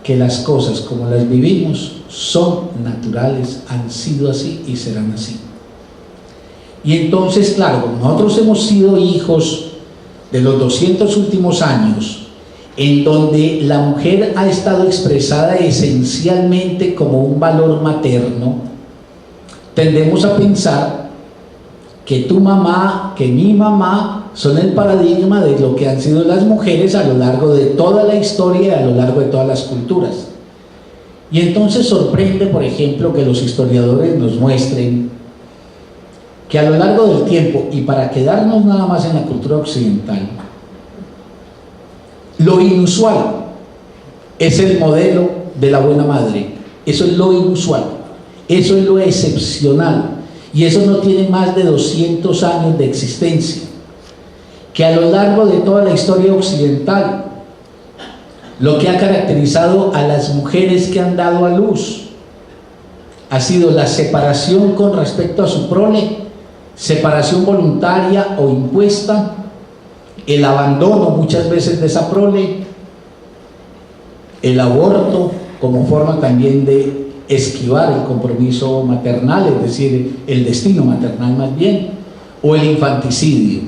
Speaker 1: que las cosas como las vivimos son naturales, han sido así y serán así. Y entonces, claro, nosotros hemos sido hijos de los 200 últimos años, en donde la mujer ha estado expresada esencialmente como un valor materno. Tendemos a pensar que tu mamá, que mi mamá son el paradigma de lo que han sido las mujeres a lo largo de toda la historia y a lo largo de todas las culturas. Y entonces sorprende, por ejemplo, que los historiadores nos muestren que a lo largo del tiempo, y para quedarnos nada más en la cultura occidental, lo inusual es el modelo de la buena madre. Eso es lo inusual, eso es lo excepcional, y eso no tiene más de 200 años de existencia. Que a lo largo de toda la historia occidental, lo que ha caracterizado a las mujeres que han dado a luz ha sido la separación con respecto a su prole, separación voluntaria o impuesta, el abandono muchas veces de esa prole, el aborto como forma también de esquivar el compromiso maternal, es decir, el destino maternal más bien, o el infanticidio.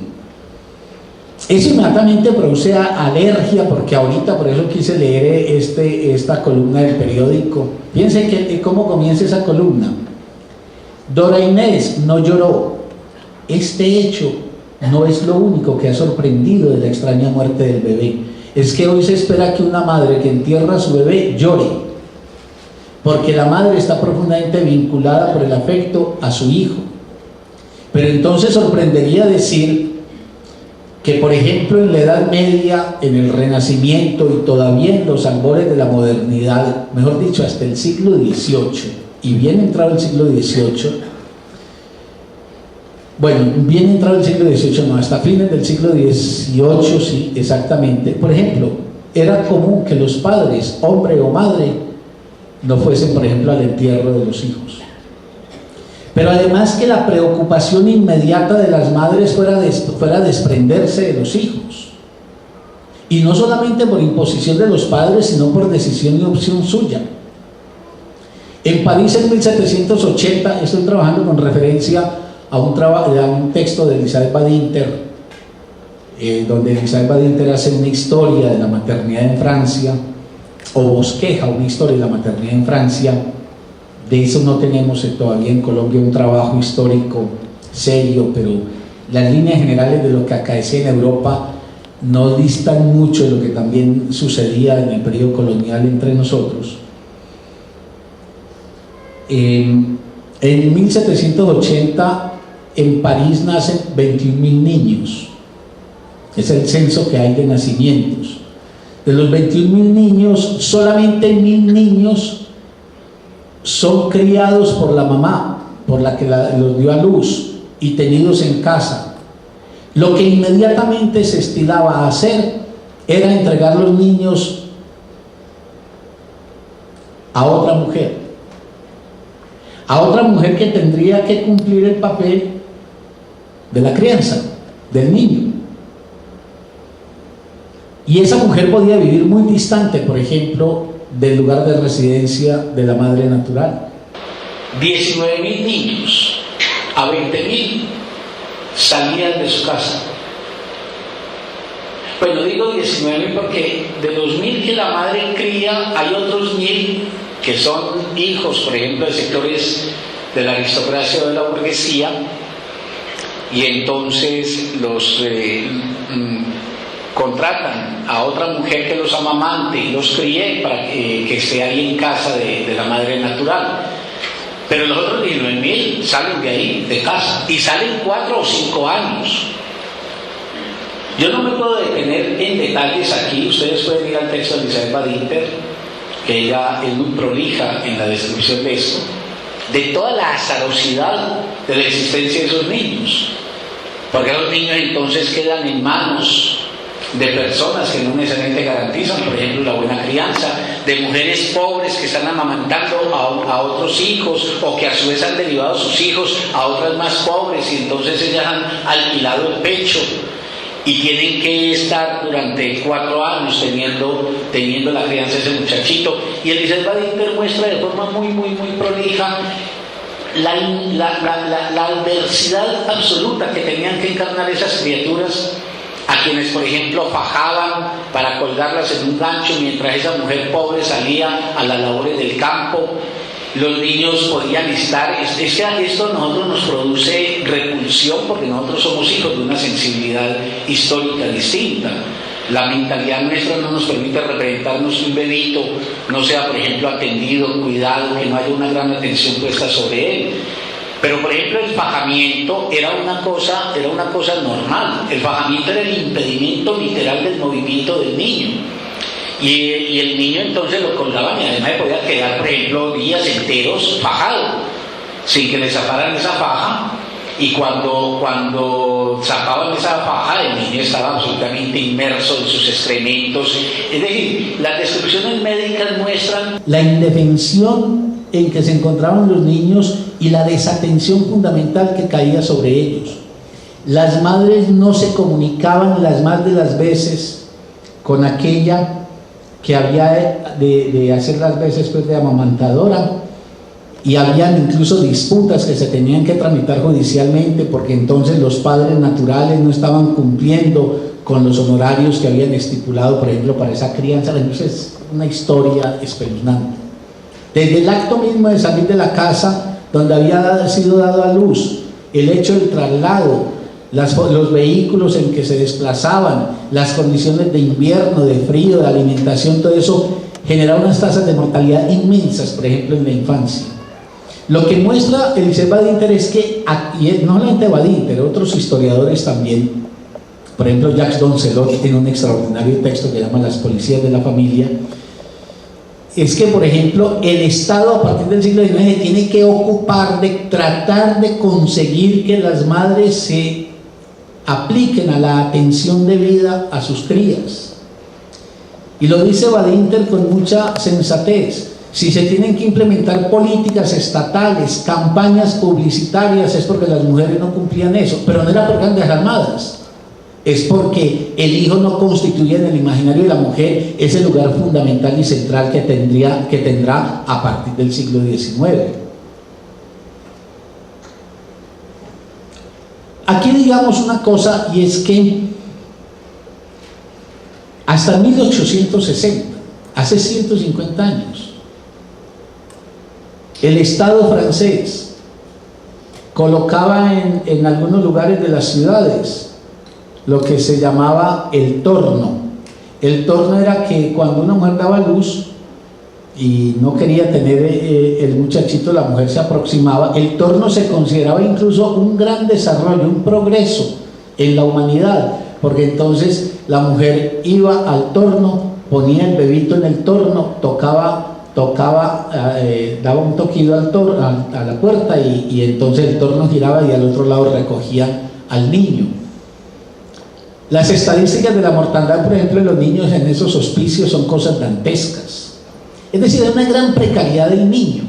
Speaker 1: Eso inmediatamente produce alergia, porque ahorita, por eso quise leer esta columna del periódico. Fíjense cómo comienza esa columna. Dora Inés no lloró. Este hecho no es lo único que ha sorprendido de la extraña muerte del bebé. Es que hoy se espera que una madre que entierra a su bebé llore, porque la madre está profundamente vinculada por el afecto a su hijo. Pero entonces sorprendería decir que, por ejemplo, en la Edad Media, en el Renacimiento y todavía en los albores de la modernidad, mejor dicho, hasta el siglo XVIII, y bien entrado el siglo XVIII, bueno, bien entrado el siglo XVIII, no, hasta fines del siglo XVIII, sí, exactamente. Por ejemplo, era común que los padres, hombre o madre, no fuesen, por ejemplo, al entierro de los hijos. Pero además que la preocupación inmediata de las madres fuera desprenderse de los hijos. Y no solamente por imposición de los padres, sino por decisión y opción suya. En París en 1780, estoy trabajando con referencia a un texto de Elisabeth Badinter, donde Elisabeth Badinter hace una historia de la maternidad en Francia, o bosqueja una historia de la maternidad en Francia. De eso no tenemos todavía en Colombia un trabajo histórico serio, pero las líneas generales de lo que acaecía en Europa no distan mucho de lo que también sucedía en el periodo colonial entre nosotros. En 1780 en París nacen 21.000 niños. Es el censo que hay de nacimientos. De los 21.000 niños, solamente 1.000 niños son criados por la mamá, por la que los dio a luz, y tenidos en casa. Lo que inmediatamente se estilaba a hacer era entregar los niños a otra mujer que tendría que cumplir el papel de la crianza del niño. Y esa mujer podía vivir muy distante, por ejemplo, del lugar de residencia de la madre natural. 19.000 niños a 20.000 salían de su casa. Bueno, digo 19.000 porque de los 1.000 que la madre cría, hay otros 1.000 que son hijos, por ejemplo, de sectores de la aristocracia o de la burguesía, y entonces los contratan a otra mujer que los amamante y los críe para que esté ahí en casa de la madre natural. Pero los otros 19.000 salen de ahí, de casa, y salen 4 o 5 años. Yo no me puedo detener en detalles aquí, ustedes pueden ir al texto de Elizabeth Badinter, que ella es muy prolija en la descripción de esto, de toda la azarosidad de la existencia de esos niños, porque los niños entonces quedan en manos de personas que no necesariamente garantizan, por ejemplo, la buena crianza, de mujeres pobres que están amamantando a otros hijos, o que a su vez han derivado sus hijos a otras más pobres, y entonces ellas han alquilado el pecho y tienen que estar durante 4 años teniendo la crianza de ese muchachito. Y Elizabeth Badinter muestra de forma muy prolija la adversidad absoluta que tenían que encarnar esas criaturas, a quienes, por ejemplo, fajaban para colgarlas en un gancho mientras esa mujer pobre salía a las labores del campo. Los niños podían estar, esto a nosotros nos produce repulsión, porque nosotros somos hijos de una sensibilidad histórica distinta. La mentalidad nuestra no nos permite representarnos que un bebito no sea, por ejemplo, atendido, cuidado, que no haya una gran atención puesta sobre él. Pero, por ejemplo, el fajamiento era una cosa normal. El fajamiento era el impedimento literal del movimiento del niño. Y el niño entonces lo colgaban, y además podía quedar, por ejemplo, días enteros fajado, sin que le zafaran esa faja. Y cuando zapaban esa faja, el niño estaba absolutamente inmerso en sus excrementos. Es decir, las descripciones médicas muestran la indefensión en que se encontraban los niños y la desatención fundamental que caía sobre ellos. Las madres no se comunicaban las más de las veces con aquella que había de hacer las veces pues de amamantadora, y habían incluso disputas que se tenían que tramitar judicialmente, porque entonces los padres naturales no estaban cumpliendo con los honorarios que habían estipulado, por ejemplo, para esa crianza. Entonces es una historia espeluznante. Desde el acto mismo de salir de la casa donde había sido dado a luz, el hecho del traslado, los vehículos en que se desplazaban, las condiciones de invierno, de frío, de alimentación, todo eso generaba unas tasas de mortalidad inmensas, por ejemplo, en la infancia. Lo que muestra Elizabeth Badinter es que, y no solamente Badinter, otros historiadores también, por ejemplo Jacques Doncelot tiene un extraordinario texto que llama Las policías de la familia, es que, por ejemplo, el Estado a partir del siglo XIX tiene que ocupar de tratar de conseguir que las madres se apliquen a la atención debida a sus crías. Y lo dice Badinter con mucha sensatez. Si se tienen que implementar políticas estatales, campañas publicitarias, es porque las mujeres no cumplían eso, pero no era por grandes armadas, es porque el hijo no constituye en el imaginario de la mujer ese lugar fundamental y central que tendrá a partir del siglo XIX. Aquí digamos una cosa, y es que hasta 1860, hace 150 años, el Estado francés colocaba en algunos lugares de las ciudades lo que se llamaba el torno. El torno era que cuando una mujer daba luz y no quería tener el muchachito, la mujer se aproximaba. El torno se consideraba incluso un gran desarrollo, un progreso en la humanidad, porque entonces la mujer iba al torno, ponía el bebito en el torno, daba un toquido a la puerta, y entonces el torno giraba y al otro lado recogían al niño. Las estadísticas de la mortandad, por ejemplo, de los niños en esos hospicios son cosas dantescas. Es decir, hay una gran precariedad del niño.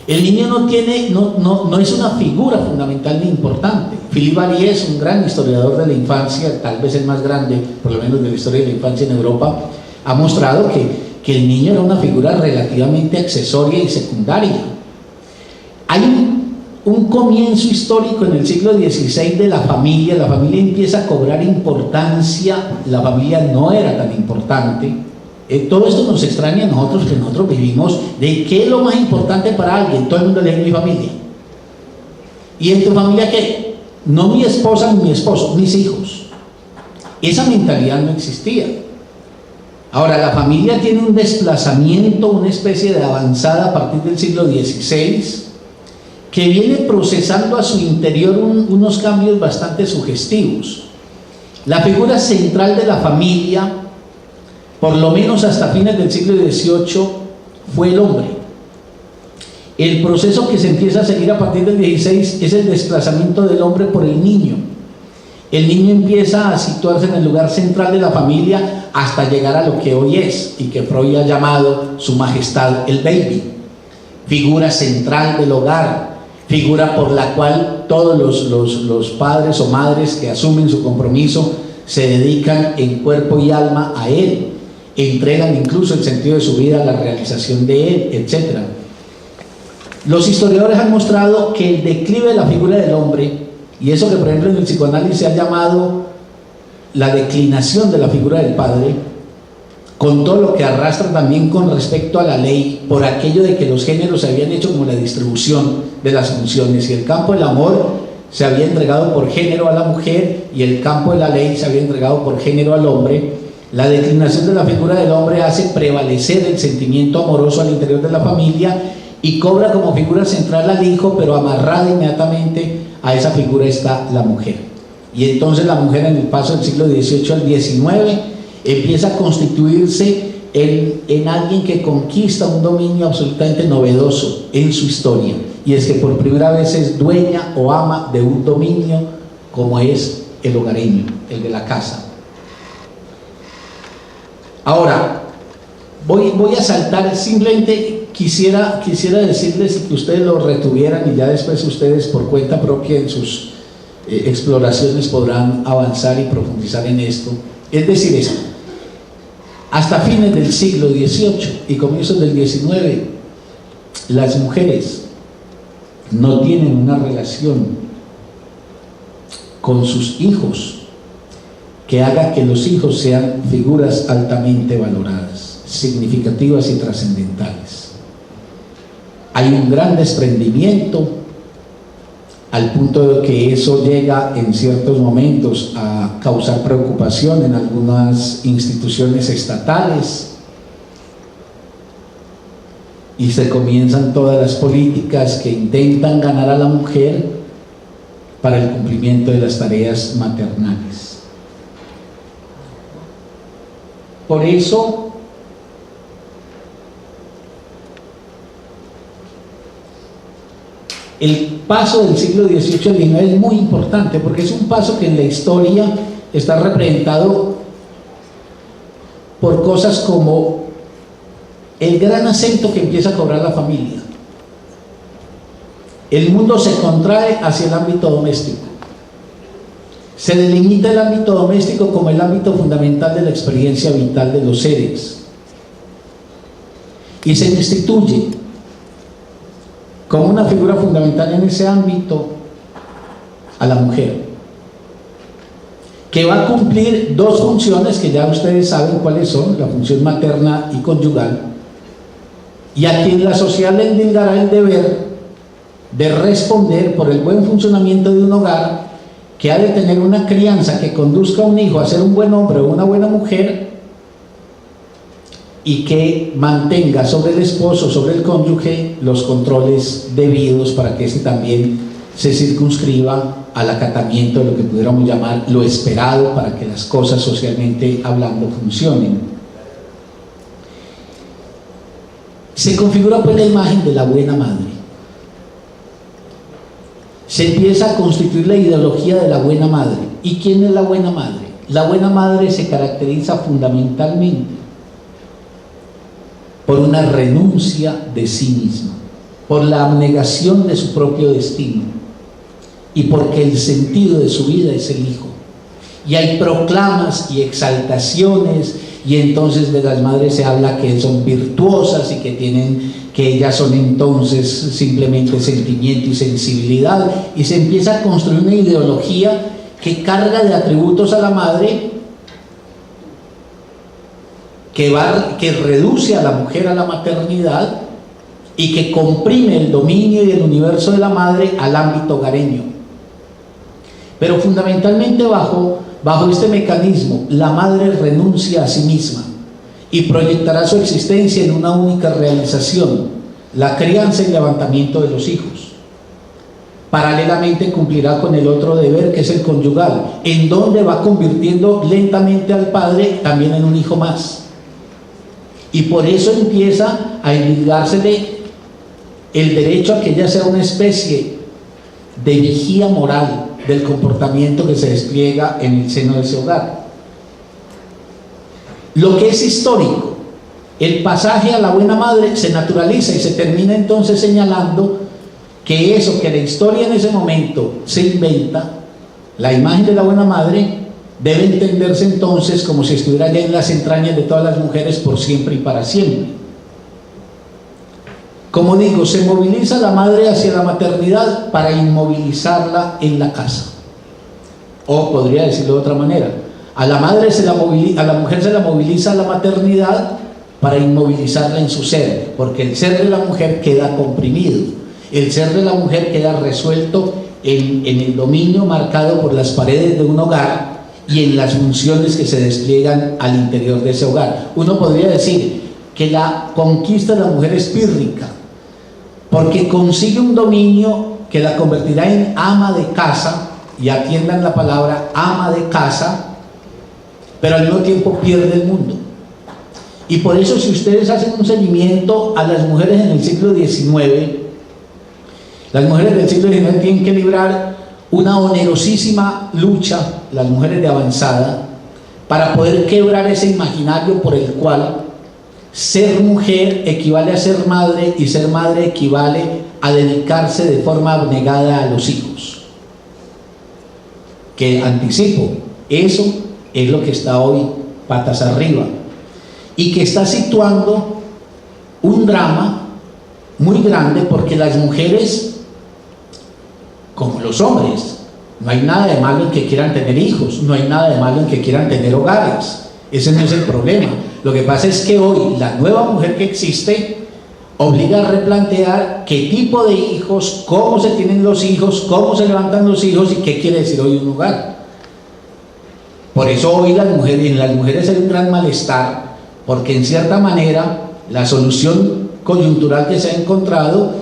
Speaker 1: El niño no es una figura fundamental ni importante. Philippe Varié es un gran historiador de la infancia, tal vez el más grande, por lo menos de la historia de la infancia en Europa. Ha mostrado que el niño era una figura relativamente accesoria y secundaria. Hay un comienzo histórico en el siglo XVI de la familia empieza a cobrar importancia, la familia no era tan importante. Todo esto nos extraña a nosotros, que nosotros vivimos de qué es lo más importante para alguien. Todo el mundo lee mi familia. ¿Y en tu familia qué? No mi esposa ni mi esposo, mis hijos. Esa mentalidad no existía. Ahora, la familia tiene un desplazamiento, una especie de avanzada a partir del siglo XVI, que viene procesando a su interior unos cambios bastante sugestivos. La figura central de la familia, por lo menos hasta fines del siglo XVIII, fue el hombre. El proceso que se empieza a seguir a partir del XVI es el desplazamiento del hombre por el niño. El niño empieza a situarse en el lugar central de la familia hasta llegar a lo que hoy es y que Freud ha llamado su majestad el baby. Figura central del hogar, figura por la cual todos los padres o madres que asumen su compromiso se dedican en cuerpo y alma a él, entregan incluso el sentido de su vida a la realización de él, etc. Los historiadores han mostrado que el declive de la figura del hombre, y eso que por ejemplo en el psicoanálisis se ha llamado la declinación de la figura del padre, con todo lo que arrastra también con respecto a la ley, por aquello de que los géneros se habían hecho como la distribución de las funciones, y el campo del amor se había entregado por género a la mujer y el campo de la ley se había entregado por género al hombre. La declinación de la figura del hombre hace prevalecer el sentimiento amoroso al interior de la familia y cobra como figura central al hijo, pero amarrada inmediatamente a esa figura está la mujer. Y entonces la mujer, en el paso del siglo XVIII al XIX, empieza a constituirse en alguien que conquista un dominio absolutamente novedoso en su historia, y es que por primera vez es dueña o ama de un dominio como es el hogareño, el de la casa. Ahora, voy a saltar, simplemente quisiera decirles y que ustedes lo retuvieran, y ya después ustedes por cuenta propia en sus exploraciones podrán avanzar y profundizar en esto. Es decir, esto: hasta fines del siglo XVIII y comienzos del XIX, las mujeres no tienen una relación con sus hijos que haga que los hijos sean figuras altamente valoradas, significativas y trascendentales. Hay un gran desprendimiento, al punto de que eso llega en ciertos momentos a causar preocupación en algunas instituciones estatales, y se comienzan todas las políticas que intentan ganar a la mujer para el cumplimiento de las tareas maternales. Por eso el paso del siglo XVIII al XIX es muy importante, porque es un paso que en la historia está representado por cosas como el gran acento que empieza a cobrar la familia. El mundo se contrae hacia el ámbito doméstico. Se delimita el ámbito doméstico como el ámbito fundamental de la experiencia vital de los seres. Y se instituye como una figura fundamental en ese ámbito a la mujer, que va a cumplir dos funciones que ya ustedes saben cuáles son: la función materna y conyugal, y a quien la sociedad le endilgará el deber de responder por el buen funcionamiento de un hogar, que ha de tener una crianza que conduzca a un hijo a ser un buen hombre o una buena mujer, y que mantenga sobre el esposo, sobre el cónyuge, los controles debidos para que éste también se circunscriba al acatamiento de lo que pudiéramos llamar lo esperado para que las cosas socialmente hablando funcionen. Se configura pues la imagen de la buena madre. Se empieza a constituir la ideología de la buena madre. ¿Y quién es la buena madre? La buena madre se caracteriza fundamentalmente por una renuncia de sí misma, por la abnegación de su propio destino, y porque el sentido de su vida es el hijo. Y hay proclamas y exaltaciones, y entonces de las madres se habla que son virtuosas y que ellas son entonces simplemente sentimiento y sensibilidad, y se empieza a construir una ideología que carga de atributos a la madre, que reduce a la mujer a la maternidad y que comprime el dominio y el universo de la madre al ámbito hogareño. Pero fundamentalmente bajo este mecanismo, la madre renuncia a sí misma y proyectará su existencia en una única realización: la crianza y levantamiento de los hijos. paralelamente cumplirá con el otro deber, que es el conyugal, en donde va convirtiendo lentamente al padre también en un hijo más. Y por eso empieza a endilgársele el derecho a que ella sea una especie de vigía moral del comportamiento que se despliega en el seno de ese hogar. Lo que es histórico, el pasaje a la buena madre, se naturaliza y se termina entonces señalando que eso que la historia en ese momento se inventa, la imagen de la buena madre, debe entenderse entonces como si estuviera ya en las entrañas de todas las mujeres por siempre y para siempre. Como digo, se moviliza la madre hacia la maternidad para inmovilizarla en la casa. O podría decirlo de otra manera, a la mujer se la moviliza la maternidad para inmovilizarla en su ser, porque el ser de la mujer queda comprimido. El ser de la mujer queda resuelto en el dominio marcado por las paredes de un hogar y en las funciones que se despliegan al interior de ese hogar. Uno podría decir que la conquista de la mujer es pírrica, porque consigue un dominio que la convertirá en ama de casa, y atiendan la palabra ama de casa, pero al mismo tiempo pierde el mundo. Y por eso, si ustedes hacen un seguimiento a las mujeres en el siglo XIX, las mujeres del siglo XIX tienen que librar una onerosísima lucha, las mujeres de avanzada, para poder quebrar ese imaginario por el cual ser mujer equivale a ser madre y ser madre equivale a dedicarse de forma abnegada a los hijos. Que anticipo, eso es lo que está hoy patas arriba y que está situando un drama muy grande, porque las mujeres, como los hombres, no hay nada de malo en que quieran tener hijos, no hay nada de malo en que quieran tener hogares, ese no es el problema. Lo que pasa es que hoy la nueva mujer que existe obliga a replantear qué tipo de hijos, cómo se tienen los hijos, cómo se levantan los hijos y qué quiere decir hoy un hogar. Por eso hoy en las mujeres hay un gran malestar, porque en cierta manera la solución coyuntural que se ha encontrado,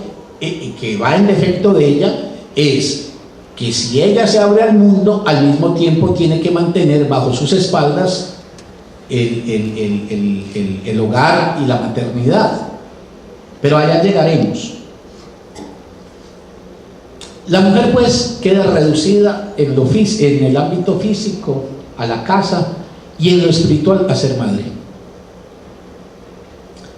Speaker 1: que va en defecto de ella, es que si ella se abre al mundo, al mismo tiempo tiene que mantener bajo sus espaldas el hogar y la maternidad. Pero allá llegaremos. La mujer pues queda reducida en el ámbito físico a la casa y en lo espiritual a ser madre.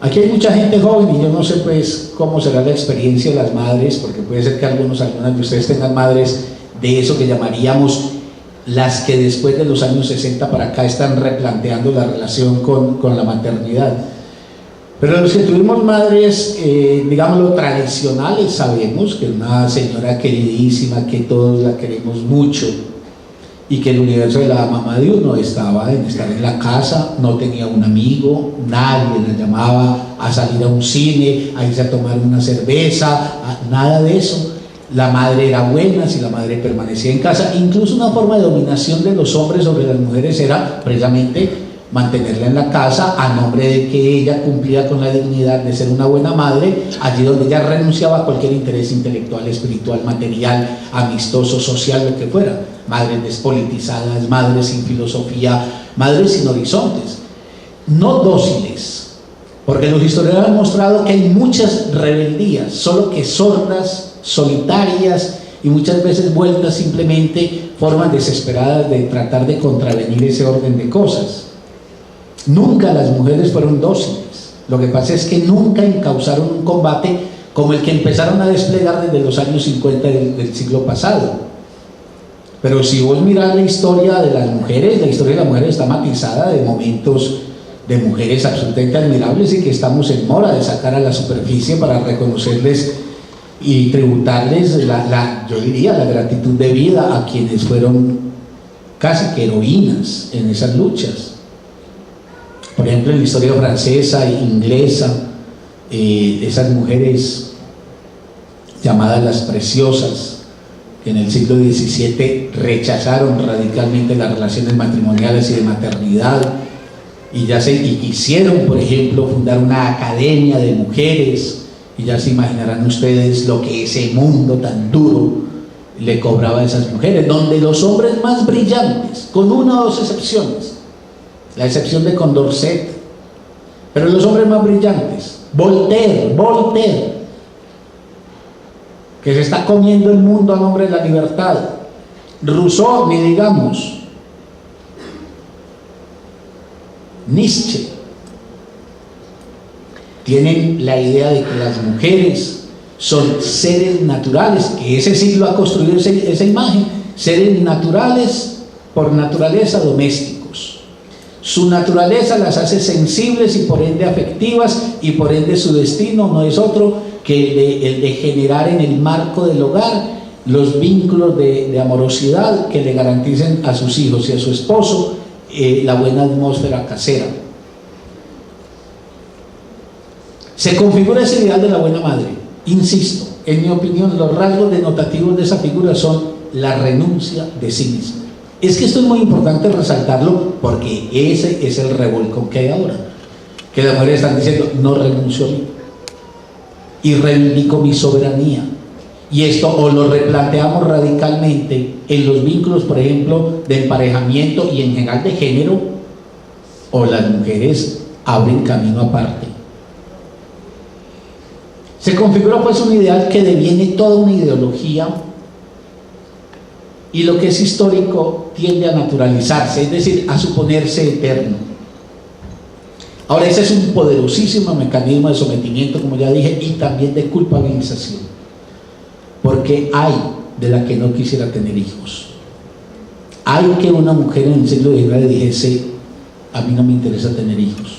Speaker 1: Aquí hay mucha gente joven y yo no sé pues cómo será la experiencia de las madres, porque puede ser que algunas de ustedes tengan madres de eso que llamaríamos las que después de los años 60 para acá están replanteando la relación con la maternidad. Pero los que tuvimos madres, digámoslo, tradicionales, sabemos que una señora queridísima, que todos la queremos mucho, y que el universo de la mamá de uno estaba en estar en la casa, no tenía un amigo, nadie la llamaba a salir a un cine, a irse a tomar una cerveza, nada de eso. La madre era buena si la madre permanecía en casa. Incluso una forma de dominación de los hombres sobre las mujeres era precisamente mantenerla en la casa a nombre de que ella cumplía con la dignidad de ser una buena madre, allí donde ella renunciaba a cualquier interés intelectual, espiritual, material, amistoso, social, lo que fuera. Madres despolitizadas, madres sin filosofía, madres sin horizontes, no dóciles, porque los historiadores han mostrado que hay muchas rebeldías, solo que sordas, solitarias y muchas veces vueltas simplemente formas desesperadas de tratar de contravenir ese orden de cosas. Nunca las mujeres fueron dóciles, lo que pasa es que nunca encauzaron un combate como el que empezaron a desplegar desde los años 50 del siglo pasado. Pero si vos mirás la historia de las mujeres, la historia de las mujeres está matizada de momentos de mujeres absolutamente admirables y que estamos en mora de sacar a la superficie para reconocerles y tributarles yo diría, la gratitud de vida a quienes fueron casi que heroínas en esas luchas. Por ejemplo, en la historia francesa e inglesa, esas mujeres llamadas las preciosas, que en el siglo XVII rechazaron radicalmente las relaciones matrimoniales y de maternidad, y quisieron, por ejemplo, fundar una academia de mujeres, y ya se imaginarán ustedes lo que ese mundo tan duro le cobraba a esas mujeres, donde los hombres más brillantes, con una o dos excepciones, la excepción de Condorcet, pero los hombres más brillantes, Voltaire, que se está comiendo el mundo a nombre de la libertad, Rousseau, ni digamos, Nietzsche, tienen la idea de que las mujeres son seres naturales, que ese siglo ha construido esa imagen, seres naturales por naturaleza domésticos. Su naturaleza las hace sensibles y por ende afectivas, y por ende su destino no es otro que el de generar en el marco del hogar los vínculos de amorosidad que le garanticen a sus hijos y a su esposo la buena atmósfera casera. Se configura ese ideal de la buena madre. Insisto, en mi opinión, los rasgos denotativos de esa figura son la renuncia de sí misma. Es que esto es muy importante resaltarlo, porque ese es el revolcón que hay ahora, que las mujeres están diciendo: no renuncio a mí y reivindico mi soberanía. Y esto o lo replanteamos radicalmente en los vínculos, por ejemplo, de emparejamiento y en general de género, o las mujeres abren camino aparte. Se configura pues un ideal que deviene toda una ideología, y lo que es histórico tiende a naturalizarse, es decir, a suponerse eterno. Ahora, ese es un poderosísimo mecanismo de sometimiento, como ya dije, y también de culpabilización, porque hay de la que no quisiera tener hijos. Hay que una mujer en el siglo XIX dijese: a mí no me interesa tener hijos.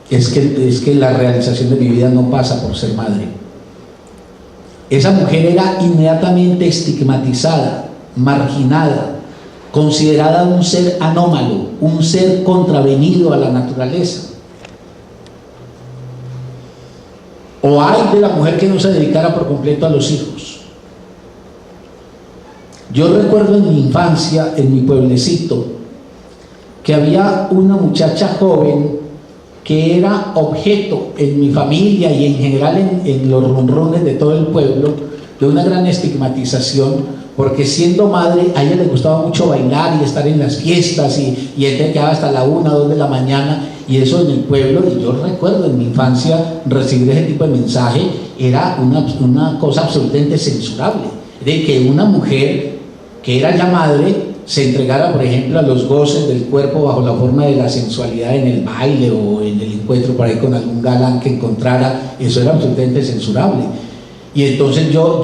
Speaker 1: Es que la realización de mi vida no pasa por ser madre. Esa mujer era inmediatamente estigmatizada, marginada, considerada un ser anómalo, un ser contravenido a la naturaleza. O hay de la mujer que no se dedicara por completo a los hijos. Yo recuerdo en mi infancia, en mi pueblecito, que había una muchacha joven que era objeto en mi familia y en general en los ronrones de todo el pueblo de una gran estigmatización, porque siendo madre a ella le gustaba mucho bailar y estar en las fiestas, y ella quedaba hasta la 1 o 2 de la mañana, y eso en el pueblo. Y yo recuerdo en mi infancia recibir ese tipo de mensaje, era una cosa absolutamente censurable, de que una mujer que era ya madre se entregara, por ejemplo, a los goces del cuerpo bajo la forma de la sensualidad en el baile o en el encuentro por ahí con algún galán que encontrara. Eso era absolutamente censurable. Y entonces yo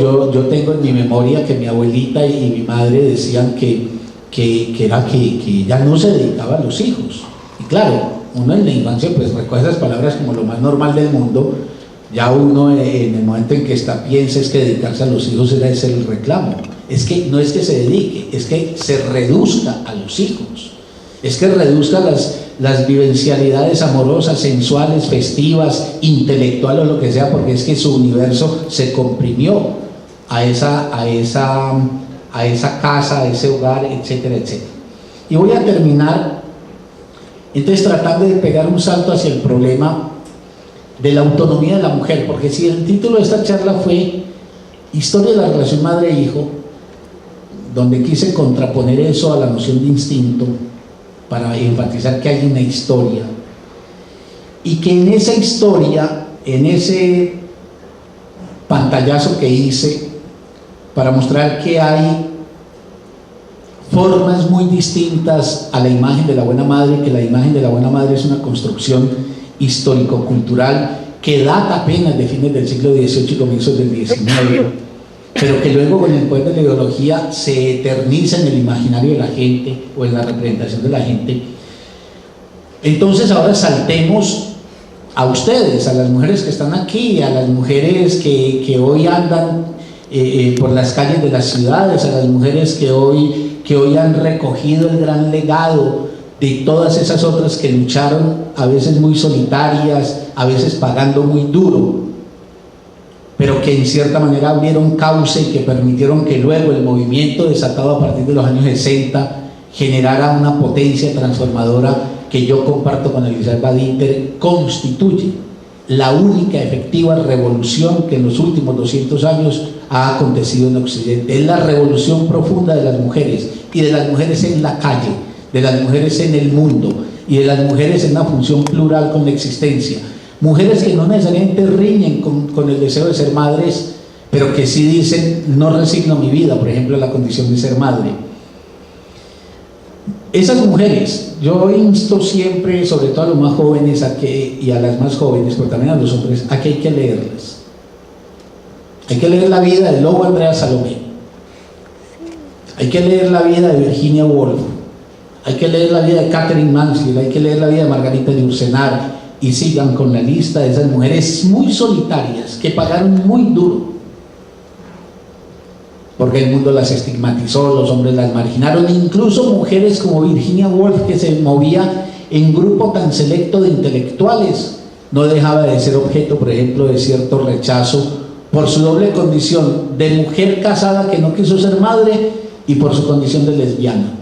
Speaker 1: tengo en mi memoria que mi abuelita y mi madre decían que ella no se dedicaba a los hijos. Y claro, uno en la infancia pues recoge esas palabras como lo más normal del mundo. Ya uno en el momento en que piensa es que dedicarse a los hijos era ese el reclamo. Es que no es que se dedique, es que se reduzca a los hijos, es que reduzca las vivencialidades amorosas, sensuales, festivas, intelectuales o lo que sea, porque es que su universo se comprimió a esa casa, a ese hogar, etcétera, etcétera. Y voy a terminar entonces tratando de pegar un salto hacia el problema de la autonomía de la mujer, porque si el título de esta charla fue Historia de la relación madre-hijo, donde quise contraponer eso a la noción de instinto para enfatizar que hay una historia, y que en esa historia, en ese pantallazo que hice para mostrar que hay formas muy distintas a la imagen de la buena madre, que la imagen de la buena madre es una construcción histórico-cultural que data apenas de fines del siglo XVIII y comienzos del XIX, pero que luego con el poder de la ideología se eterniza en el imaginario de la gente o en la representación de la gente. Entonces ahora saltemos a ustedes, a las mujeres que están aquí, a las mujeres que hoy andan por las calles de las ciudades, a las mujeres que hoy han recogido el gran legado de todas esas otras que lucharon, a veces muy solitarias, a veces pagando muy duro, pero que en cierta manera abrieron cauce y que permitieron que luego el movimiento desatado a partir de los años 60 generara una potencia transformadora que yo comparto con Elizabeth Badinter, constituye la única efectiva revolución que en los últimos 200 años ha acontecido en Occidente. Es la revolución profunda de las mujeres, y de las mujeres en la calle, de las mujeres en el mundo, y de las mujeres en una función plural con la existencia. Mujeres que no necesariamente riñen con el deseo de ser madres, pero que sí dicen: no resigno mi vida, por ejemplo, a la condición de ser madre. Esas mujeres, yo insto siempre, sobre todo a los más jóvenes y a las más jóvenes, pero también a los hombres, a que hay que leerlas. Hay que leer la vida de Lobo Andrea Salomé, hay que leer la vida de Virginia Woolf, hay que leer la vida de Catherine Mansfield, hay que leer la vida de Margarita Yourcenar, y sigan con la lista de esas mujeres muy solitarias que pagaron muy duro, porque el mundo las estigmatizó, los hombres las marginaron. Incluso mujeres como Virginia Woolf, que se movía en grupo tan selecto de intelectuales, no dejaba de ser objeto, por ejemplo, de cierto rechazo por su doble condición de mujer casada que no quiso ser madre, y por su condición de lesbiana.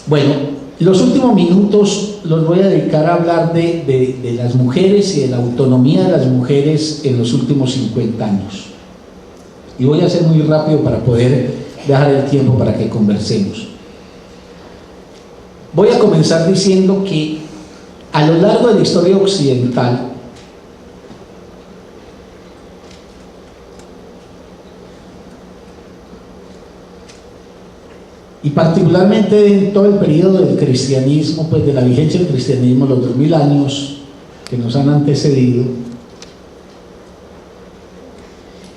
Speaker 1: Bueno, los últimos minutos los voy a dedicar a hablar de las mujeres y de la autonomía de las mujeres en los últimos 50 años. Y voy a ser muy rápido para poder dejar el tiempo para que conversemos. Voy a comenzar diciendo que a lo largo de la historia occidental, y particularmente en todo el periodo del cristianismo, pues de la vigencia del cristianismo, los 2000 años que nos han antecedido,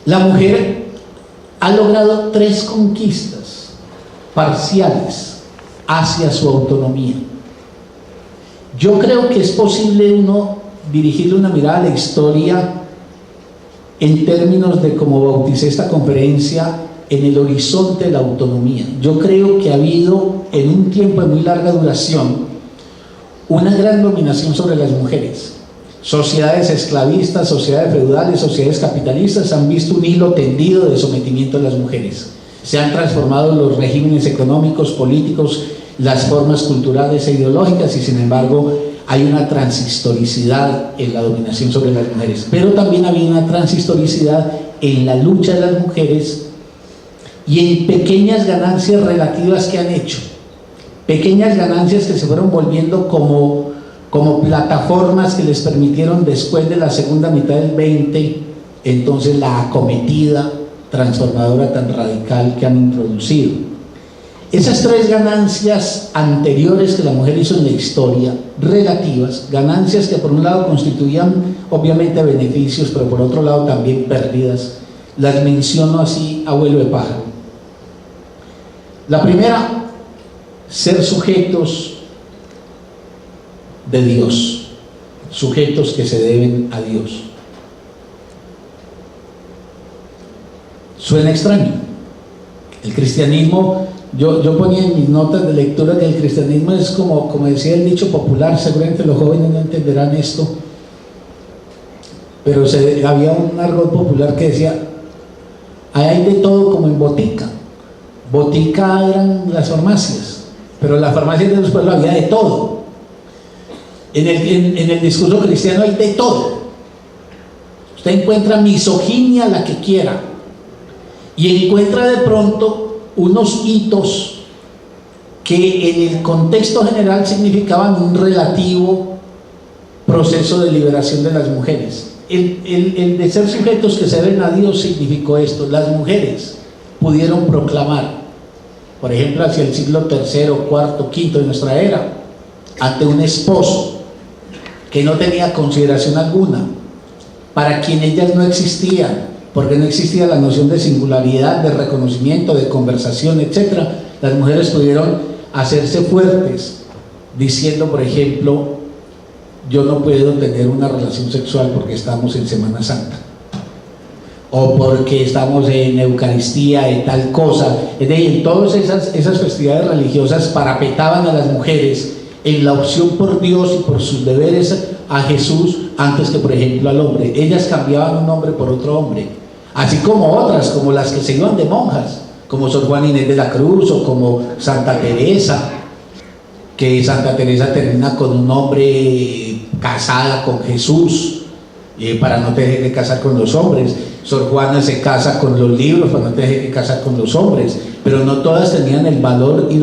Speaker 1: la mujer ha logrado 3 conquistas parciales hacia su autonomía. Yo creo que es posible uno dirigirle una mirada a la historia en términos de, como bauticé esta conferencia, en el horizonte de la autonomía. Yo creo que ha habido en un tiempo de muy larga duración una gran dominación sobre las mujeres. Sociedades esclavistas, sociedades feudales, sociedades capitalistas han visto un hilo tendido de sometimiento de las mujeres. Se han transformado los regímenes económicos, políticos, las formas culturales e ideológicas, y sin embargo hay una transhistoricidad en la dominación sobre las mujeres. Pero también había una transhistoricidad en la lucha de las mujeres y en pequeñas ganancias relativas que han hecho, pequeñas ganancias que se fueron volviendo como plataformas que les permitieron, después de la segunda mitad del 20, entonces la acometida transformadora tan radical que han introducido. Esas 3 ganancias anteriores que la mujer hizo en la historia, relativas, ganancias que por un lado constituían obviamente beneficios, pero por otro lado también pérdidas, las menciono así a vuelo de pájaro. La primera, ser sujetos de Dios, sujetos que se deben a Dios. Suena extraño. El cristianismo, yo ponía en mis notas de lectura que el cristianismo es como decía el dicho popular, seguramente los jóvenes no entenderán esto, pero había un argot popular que decía: hay de todo como en botica. Botica eran las farmacias, pero las farmacias de los pueblos había de todo. En el discurso cristiano hay de todo. Usted encuentra misoginia, la que quiera, y encuentra de pronto unos hitos que en el contexto general significaban un relativo proceso de liberación de las mujeres. El de ser sujetos que se deben a Dios significó esto: las mujeres pudieron proclamar, por ejemplo, hacia el siglo III, IV, V de nuestra era, ante un esposo que no tenía consideración alguna, para quien ellas no existían, porque no existía la noción de singularidad, de reconocimiento, de conversación, etc. Las mujeres pudieron hacerse fuertes, diciendo, por ejemplo: yo no puedo tener una relación sexual porque estamos en Semana Santa, o porque estamos en Eucaristía, de tal cosa. Es decir, todas esas festividades religiosas parapetaban a las mujeres en la opción por Dios y por sus deberes a Jesús antes que, por ejemplo, al hombre. Ellas cambiaban un hombre por otro hombre, así como otras, como las que se iban de monjas, como Sor Juana Inés de la Cruz, o como Santa Teresa, que Santa Teresa termina con un hombre casada con Jesús, para no tener que casar con los hombres. Sor Juana se casa con los libros para no tener que casar con los hombres, pero no todas tenían el valor y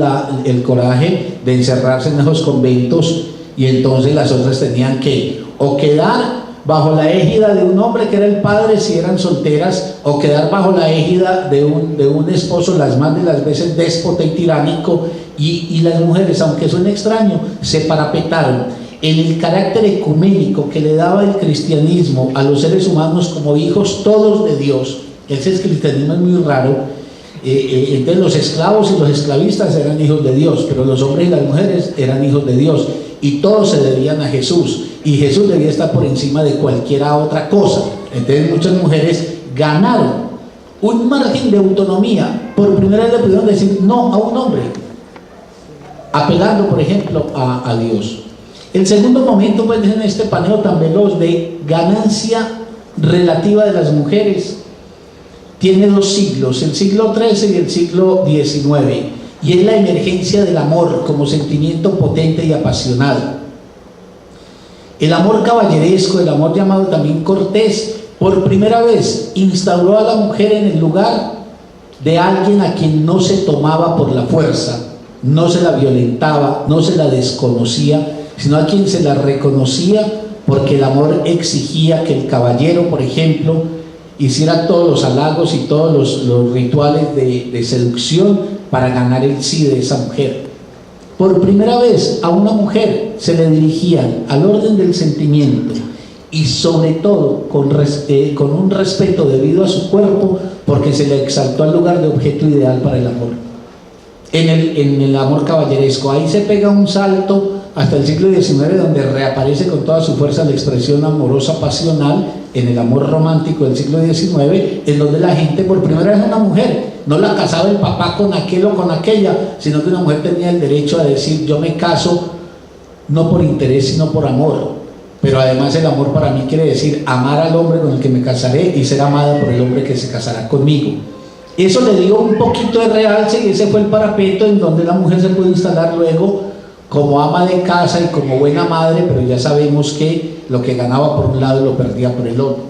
Speaker 1: el coraje de encerrarse en esos conventos, y entonces las otras tenían que o quedar bajo la égida de un hombre que era el padre si eran solteras, o quedar bajo la égida de un esposo las más de las veces déspota y tiránico, y las mujeres, aunque suene extraño, se parapetaron en el carácter ecuménico que le daba el cristianismo a los seres humanos como hijos todos de Dios. Ese cristianismo es muy raro. Entonces los esclavos y los esclavistas eran hijos de Dios, pero los hombres y las mujeres eran hijos de Dios, y todos se debían a Jesús, y Jesús debía estar por encima de cualquier otra cosa. Entonces muchas mujeres ganaron un margen de autonomía. Por primera vez le pudieron decir no a un hombre, apelando por ejemplo a Dios. El segundo momento, pues, en este paneo tan veloz de ganancia relativa de las mujeres, tiene dos siglos, el siglo XIII y el siglo XIX, y es la emergencia del amor como sentimiento potente y apasionado. El amor caballeresco, el amor llamado también cortés, por primera vez instauró a la mujer en el lugar de alguien a quien no se tomaba por la fuerza, no se la violentaba, no se la desconocía, sino a quien se la reconocía, porque el amor exigía que el caballero, por ejemplo, hiciera todos los halagos y todos los rituales de seducción para ganar el sí de esa mujer. Por primera vez a una mujer se le dirigían al orden del sentimiento, y sobre todo con un respeto debido a su cuerpo, porque se le exaltó al lugar de objeto ideal para el amor. En el amor caballeresco, ahí se pega un salto hasta el siglo XIX, donde reaparece con toda su fuerza la expresión amorosa pasional en el amor romántico del siglo XIX, en donde la gente, por primera vez, una mujer no la casaba el papá con aquel o con aquella, sino que una mujer tenía el derecho a decir: yo me caso no por interés sino por amor. Pero además el amor para mí quiere decir amar al hombre con el que me casaré y ser amada por el hombre que se casará conmigo. Eso le dio un poquito de realce, y ese fue el parapeto en donde la mujer se pudo instalar luego como ama de casa y como buena madre, pero ya sabemos que lo que ganaba por un lado lo perdía por el otro.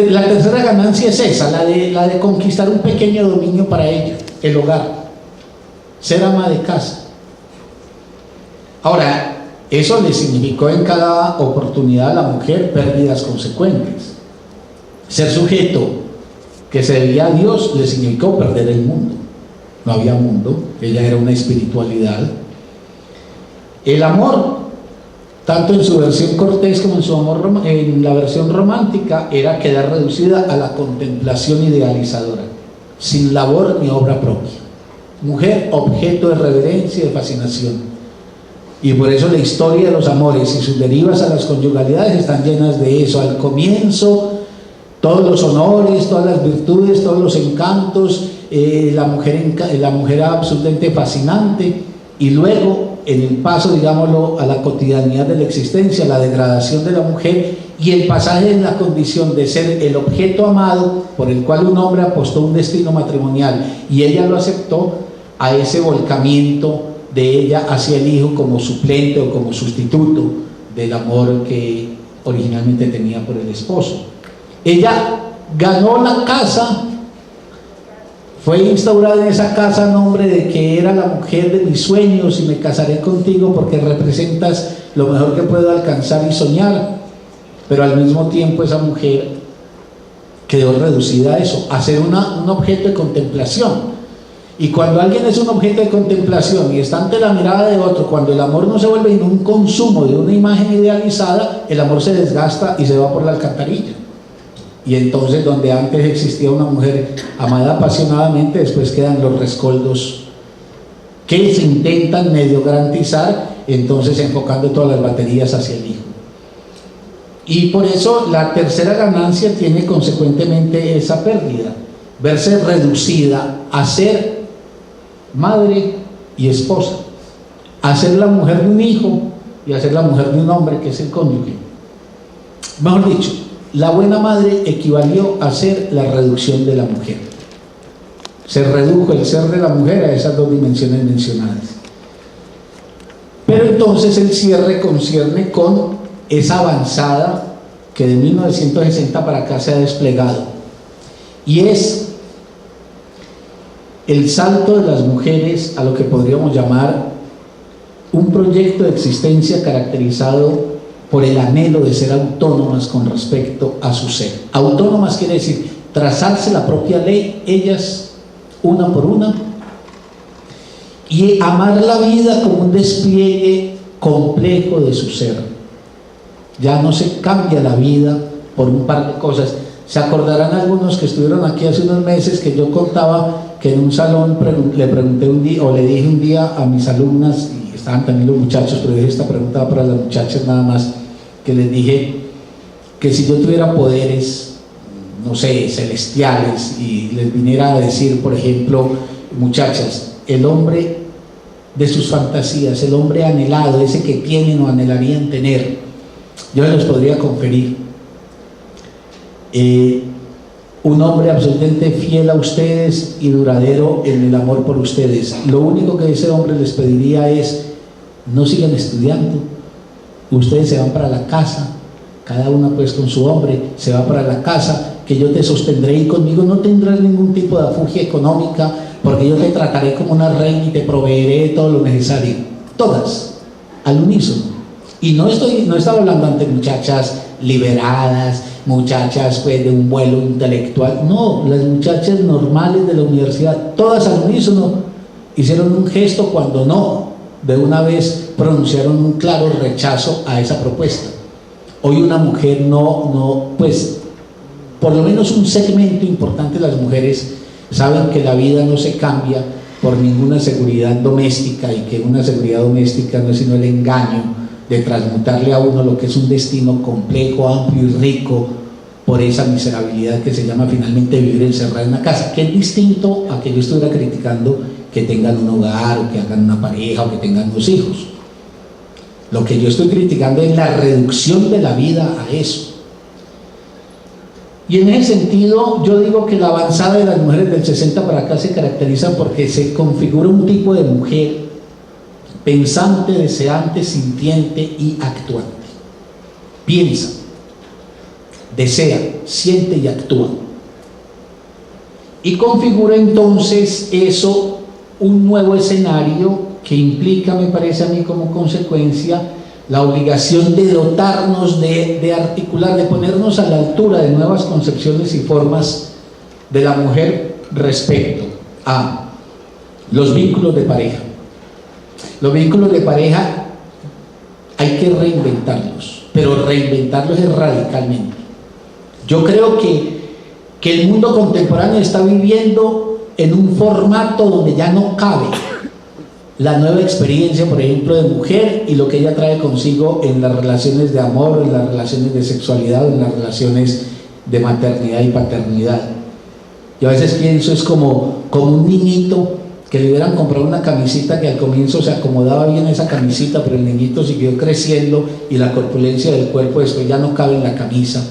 Speaker 1: La tercera ganancia es esa, la de conquistar un pequeño dominio para ella, el hogar, ser ama de casa. Ahora, eso le significó en cada oportunidad a la mujer pérdidas consecuentes. Ser sujeto que se debía a Dios le significó perder el mundo. No había mundo, ella era una espiritualidad. El amor, tanto en su versión cortés como en la versión romántica, era quedar reducida a la contemplación idealizadora, sin labor ni obra propia. Mujer, objeto de reverencia y de fascinación. Y por eso la historia de los amores y sus derivas a las conyugalidades están llenas de eso. Al comienzo, todos los honores, todas las virtudes, todos los encantos, la mujer absolutamente fascinante, y luego en el paso, digámoslo, a la cotidianidad de la existencia, la degradación de la mujer y el pasaje en la condición de ser el objeto amado por el cual un hombre apostó un destino matrimonial y ella lo aceptó, a ese volcamiento de ella hacia el hijo como suplente o como sustituto del amor que originalmente tenía por el esposo. Ella ganó la casa, fue instaurada en esa casa a nombre de que era la mujer de mis sueños y me casaré contigo porque representas lo mejor que puedo alcanzar y soñar, pero al mismo tiempo esa mujer quedó reducida a eso, a ser un objeto de contemplación. Y cuando alguien es un objeto de contemplación y está ante la mirada de otro, cuando el amor no se vuelve en un consumo de una imagen idealizada, el amor se desgasta y se va por la alcantarilla. Y entonces, donde antes existía una mujer amada apasionadamente, después quedan los rescoldos que se intentan medio garantizar, entonces enfocando todas las baterías hacia el hijo. Y por eso la tercera ganancia tiene consecuentemente esa pérdida, verse reducida a ser madre y esposa, a ser la mujer de un hijo y a ser la mujer de un hombre, que es el cónyuge. Mejor dicho, la buena madre equivalió a ser la reducción de la mujer. Se redujo el ser de la mujer a esas dos dimensiones mencionadas. Pero entonces el cierre concierne con esa avanzada que de 1960 para acá se ha desplegado, y es el salto de las mujeres a lo que podríamos llamar un proyecto de existencia caracterizado por el anhelo de ser autónomas con respecto a su ser. Autónomas quiere decir trazarse la propia ley, ellas una por una, y amar la vida como un despliegue complejo de su ser. Ya no se cambia la vida por un par de cosas. Se acordarán algunos que estuvieron aquí hace unos meses que yo contaba que en un salón le pregunté un día, o le dije un día a mis alumnas, y estaban también los muchachos, pero dije esta pregunta para las muchachas nada más, que les dije que si yo tuviera poderes, no sé, celestiales, y les viniera a decir, por ejemplo, muchachas, el hombre de sus fantasías, el hombre anhelado, ese que tienen o anhelarían tener, yo les podría conferir un hombre absolutamente fiel a ustedes y duradero en el amor por ustedes. Lo único que ese hombre les pediría es: no sigan estudiando, ustedes se van para la casa, cada una pues con su hombre se va para la casa, que yo te sostendré y conmigo no tendrás ningún tipo de afugia económica, porque yo te trataré como una reina y te proveeré todo lo necesario. Todas al unísono. Y no estaba hablando ante muchachas liberadas, muchachas pues de un vuelo intelectual, no, las muchachas normales de la universidad, todas al unísono hicieron un gesto cuando no, de una vez pronunciaron un claro rechazo a esa propuesta. Hoy una mujer no, pues por lo menos un segmento importante de las mujeres saben que la vida no se cambia por ninguna seguridad doméstica, y que una seguridad doméstica no es sino el engaño de transmutarle a uno lo que es un destino complejo, amplio y rico, por esa miserabilidad que se llama finalmente vivir encerrada en una casa, que es distinto a que yo estuviera criticando que tengan un hogar, o que hagan una pareja, o que tengan dos hijos. Lo que yo estoy criticando es la reducción de la vida a eso. Y en ese sentido yo digo que la avanzada de las mujeres del 60 para acá se caracteriza porque se configura un tipo de mujer pensante, deseante, sintiente y actuante. Piensa, desea, siente y actúa. Y configura entonces eso un nuevo escenario que implica, me parece a mí como consecuencia, la obligación de dotarnos, de articular, de ponernos a la altura de nuevas concepciones y formas de la mujer respecto a los vínculos de pareja. Los vínculos de pareja hay que reinventarlos, pero reinventarlos es radicalmente. Yo creo que el mundo contemporáneo está viviendo en un formato donde ya no cabe la nueva experiencia, por ejemplo, de mujer y lo que ella trae consigo en las relaciones de amor, en las relaciones de sexualidad, en las relaciones de maternidad y paternidad. Yo a veces pienso, es como un niñito que le hubieran comprado una camisita que al comienzo se acomodaba bien esa camisita, pero el niñito siguió creciendo y la corpulencia del cuerpo después ya no cabe en la camisa.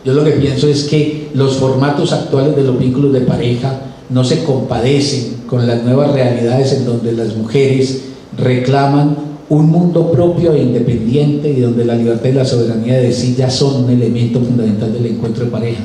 Speaker 1: Yo lo que pienso es que los formatos actuales de los vínculos de pareja no se compadecen con las nuevas realidades en donde las mujeres reclaman un mundo propio e independiente, y donde la libertad y la soberanía de sí ya son un elemento fundamental del encuentro de pareja.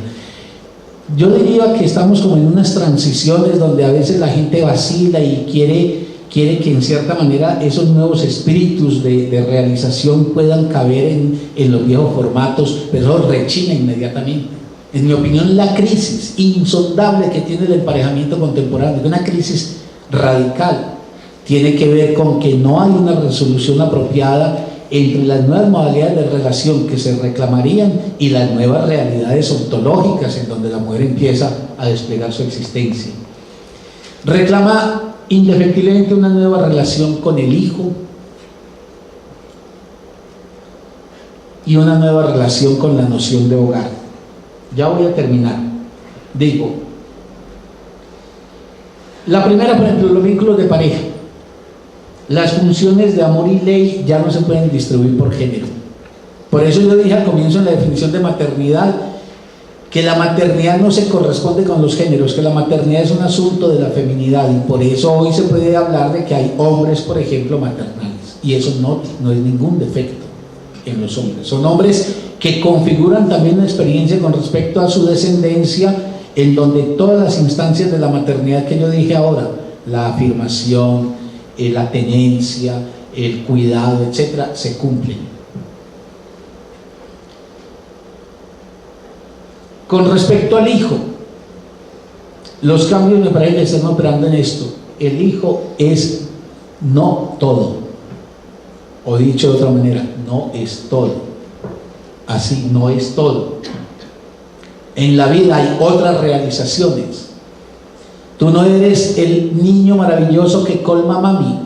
Speaker 1: Yo diría que estamos como en unas transiciones donde a veces la gente vacila y quiere que en cierta manera esos nuevos espíritus de realización puedan caber en los viejos formatos, pero eso rechina inmediatamente. En mi opinión, la crisis insondable que tiene el emparejamiento contemporáneo, una crisis radical, tiene que ver con que no hay una resolución apropiada entre las nuevas modalidades de relación que se reclamarían y las nuevas realidades ontológicas en donde la mujer empieza a desplegar su existencia. Reclama indefectiblemente una nueva relación con el hijo y una nueva relación con la noción de hogar. Ya voy a terminar. Digo, la primera, por ejemplo, los vínculos de pareja. Las funciones de amor y ley ya no se pueden distribuir por género. Por eso yo dije al comienzo en la definición de maternidad que la maternidad no se corresponde con los géneros, que la maternidad es un asunto de la feminidad, y por eso hoy se puede hablar de que hay hombres, por ejemplo, maternales. y eso no es ningún defecto en los hombres. Son hombres que configuran también una experiencia con respecto a su descendencia, en donde todas las instancias de la maternidad que yo dije ahora, la afirmación, la tenencia, el cuidado, etcétera, se cumplen. Con respecto al hijo, los cambios me parece que están operando en esto. El hijo es no todo, o dicho de otra manera, no es todo. Así no es todo. En la vida hay otras realizaciones. Tú no eres el niño maravilloso que colma mami.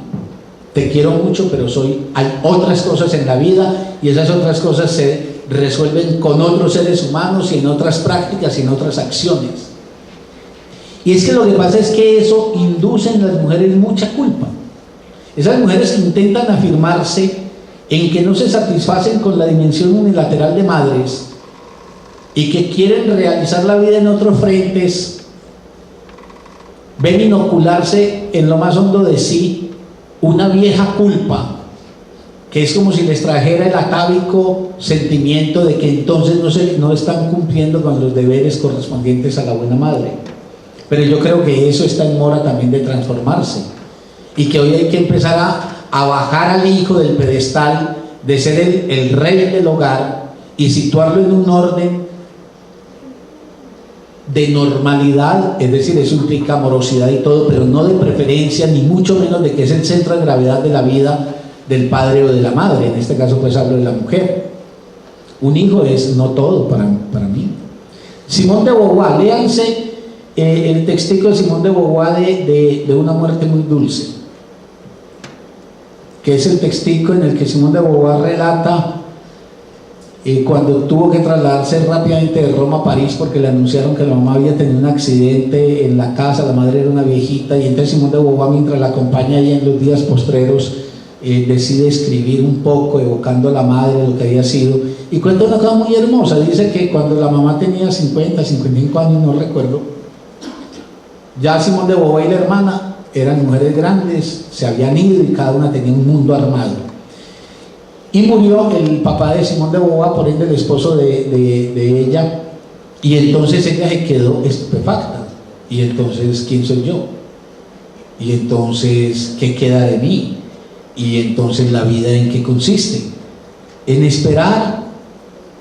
Speaker 1: Te quiero mucho, pero hay otras cosas en la vida, y esas otras cosas se resuelven con otros seres humanos y en otras prácticas y en otras acciones. Y es que lo que pasa es que eso induce en las mujeres mucha culpa. Esas mujeres que intentan afirmarse en que no se satisfacen con la dimensión unilateral de madres y que quieren realizar la vida en otros frentes, ven inocularse en lo más hondo de sí una vieja culpa, que es como si les trajera el atávico sentimiento de que entonces no están cumpliendo con los deberes correspondientes a la buena madre. Pero yo creo que eso está en mora también de transformarse, y que hoy hay que empezar a bajar al hijo del pedestal de ser el rey del hogar y situarlo en un orden de normalidad, es decir, eso implica amorosidad y todo, pero no de preferencia, ni mucho menos de que es el centro de gravedad de la vida del padre o de la madre. En este caso pues hablo de la mujer. Un hijo es no todo para mí. Simón de Beauvoir, léanse el textico de Simón de Beauvoir de Una muerte muy dulce, que es el textico en el que Simón de Beauvoir relata cuando tuvo que trasladarse rápidamente de Roma a París porque le anunciaron que la mamá había tenido un accidente en la casa, la madre era una viejita, y entonces Simón de Beauvoir, mientras la acompaña ella en los días postreros, decide escribir un poco evocando a la madre, lo que había sido, y cuenta una cosa muy hermosa. Dice que cuando la mamá tenía 50, 55 años, no recuerdo, ya Simón de Beauvoir y la hermana eran mujeres grandes, se habían ido y cada una tenía un mundo armado. Y murió el papá de Simón de Beauvoir, por ende el esposo de ella, y entonces ella se quedó estupefacta. Y entonces, ¿quién soy yo? Y entonces, ¿qué queda de mí? Y entonces, ¿la vida en qué consiste? En esperar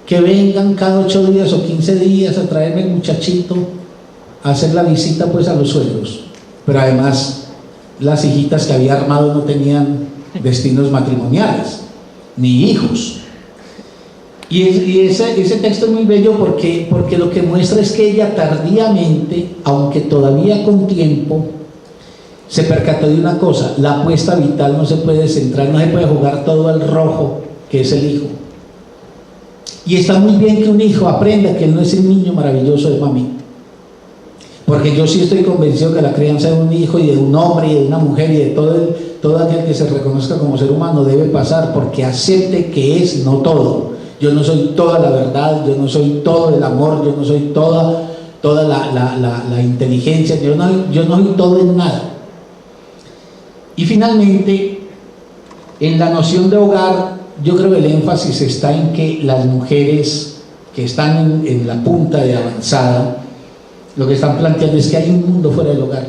Speaker 1: que vengan cada 8 días o 15 días a traerme el muchachito, a hacer la visita pues a los suegros. Pero además, las hijitas que había armado no tenían destinos matrimoniales ni hijos. Y ese texto es muy bello porque lo que muestra es que ella tardíamente, aunque todavía con tiempo, se percató de una cosa: la apuesta vital no se puede centrar, no se puede jugar todo al rojo que es el hijo. Y está muy bien que un hijo aprenda que él no es el niño maravilloso de mami, porque yo sí estoy convencido que la crianza de un hijo y de un hombre y de una mujer y de todo aquel que se reconozca como ser humano debe pasar porque acepte que es no todo. Yo no soy toda la verdad, yo no soy todo el amor, yo no soy toda la inteligencia, yo no soy todo en nada. Y finalmente, en la noción de hogar, yo creo que el énfasis está en que las mujeres que están en la punta de avanzada, lo que están planteando es que hay un mundo fuera del hogar,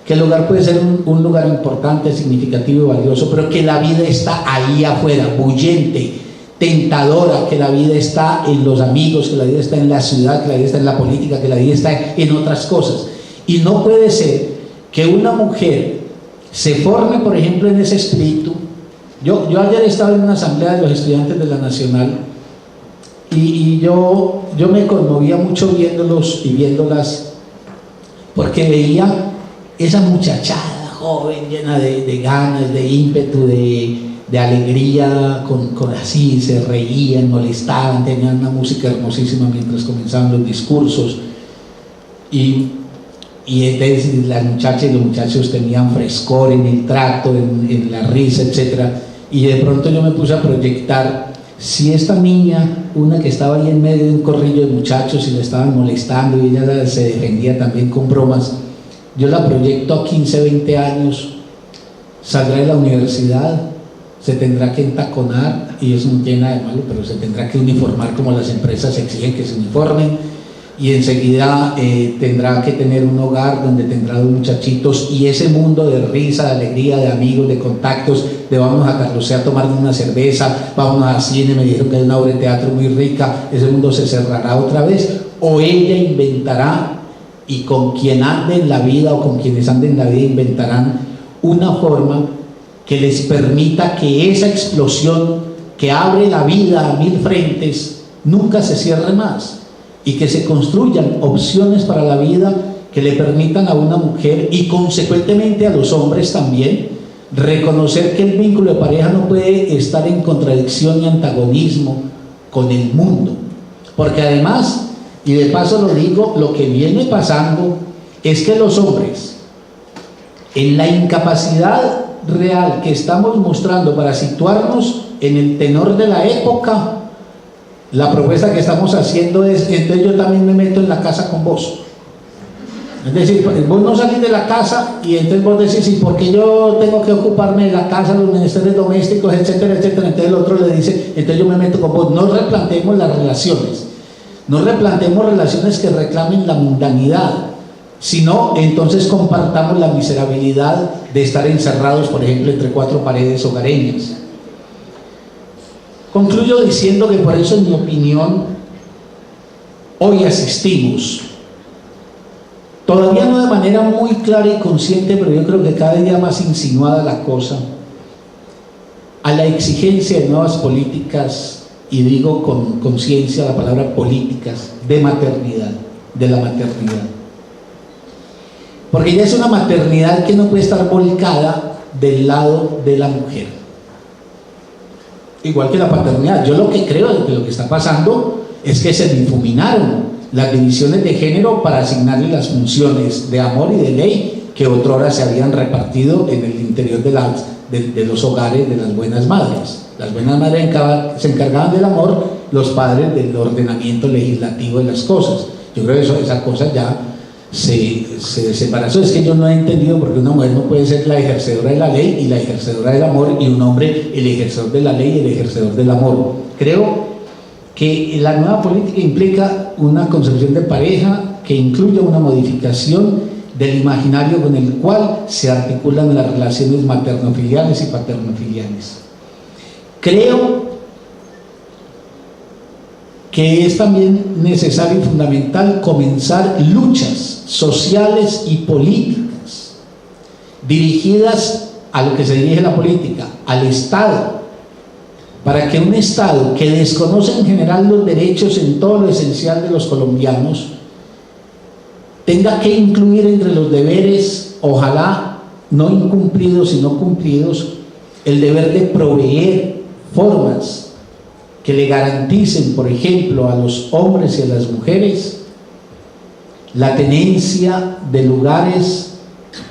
Speaker 1: que el hogar puede ser un lugar importante, significativo y valioso, pero que la vida está ahí afuera, bullente, tentadora, que la vida está en los amigos, que la vida está en la ciudad, que la vida está en la política, que la vida está en otras cosas. Y no puede ser que una mujer se forme, por ejemplo, en ese espíritu. Yo ayer estaba en una asamblea de los estudiantes de la Nacional y yo me conmovía mucho viéndolos y viéndolas, porque veía esa muchachada joven llena de ganas, de ímpetu, de alegría, con así, se reían, molestaban, tenían una música hermosísima mientras comenzaban los discursos, y entonces las muchachas y los muchachos tenían frescor en el trato, en la risa, etc. Y de pronto yo me puse a proyectar: si esta niña, una que estaba ahí en medio de un corrillo de muchachos y la estaban molestando y ella se defendía también con bromas, yo la proyecto a 15, 20 años, saldrá de la universidad, se tendrá que entaconar, y eso no tiene nada de malo, pero se tendrá que uniformar como las empresas exigen que se uniformen, y enseguida tendrá que tener un hogar donde tendrá 2 muchachitos, y ese mundo de risa, de alegría, de amigos, de contactos, de vamos a Carlos a tomar una cerveza, vámonos al cine, me dijeron que hay una obra de teatro muy rica, ese mundo se cerrará otra vez, o ella inventará, y con quien ande en la vida o con quienes anden en la vida inventarán una forma que les permita que esa explosión que abre la vida a 1000 frentes nunca se cierre más, y que se construyan opciones para la vida que le permitan a una mujer y consecuentemente a los hombres también reconocer que el vínculo de pareja no puede estar en contradicción y antagonismo con el mundo, porque además, y de paso lo digo, lo que viene pasando es que los hombres, en la incapacidad real que estamos mostrando para situarnos en el tenor de la época, la propuesta que estamos haciendo es: entonces yo también me meto en la casa con vos. Es decir, vos no salís de la casa y entonces vos decís: ¿y por qué yo tengo que ocuparme de la casa, los ministerios domésticos, etcétera, etcétera? Entonces el otro le dice: entonces yo me meto con vos. No replanteemos las relaciones, no replanteemos relaciones que reclamen la mundanidad, sino entonces compartamos la miserabilidad de estar encerrados, por ejemplo, entre 4 paredes hogareñas. Concluyo diciendo que por eso, en mi opinión, hoy asistimos, todavía no de manera muy clara y consciente, pero yo creo que cada día más insinuada la cosa, a la exigencia de nuevas políticas, y digo con conciencia la palabra políticas, de maternidad, de la maternidad. Porque ya es una maternidad que no puede estar volcada del lado de la mujer. Igual que la paternidad. Yo lo que creo de que lo que está pasando es que se difuminaron las divisiones de género para asignarle las funciones de amor y de ley que otrora se habían repartido en el interior de los hogares de las buenas madres. Las buenas madres se encargaban del amor, los padres del ordenamiento legislativo de las cosas. Yo creo que esa cosa ya se desembarazó. Es que yo no he entendido por qué una mujer no puede ser la ejercedora de la ley y la ejercedora del amor, y un hombre el ejercedor de la ley y el ejercedor del amor. Creo que la nueva política implica una concepción de pareja que incluya una modificación del imaginario con el cual se articulan las relaciones materno-filiales y paterno-filiales. Creo que es también necesario y fundamental comenzar luchas sociales y políticas dirigidas a lo que se dirige la política, al Estado, para que un Estado que desconoce en general los derechos en todo lo esencial de los colombianos tenga que incluir entre los deberes, ojalá no incumplidos sino cumplidos, el deber de proveer formas que le garanticen, por ejemplo, a los hombres y a las mujeres la tenencia de lugares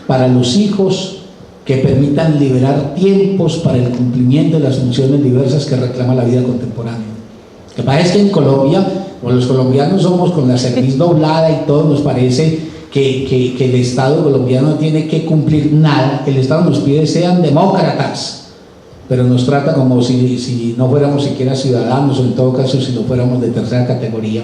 Speaker 1: para los hijos, que permitan liberar tiempos para el cumplimiento de las funciones diversas que reclama la vida contemporánea. Lo que pasa es que en Colombia, como los colombianos somos con la cerviz doblada y todo, nos parece que el Estado colombiano no tiene que cumplir nada. El Estado nos pide sean demócratas, pero nos trata como si no fuéramos siquiera ciudadanos, o en todo caso si no fuéramos de tercera categoría.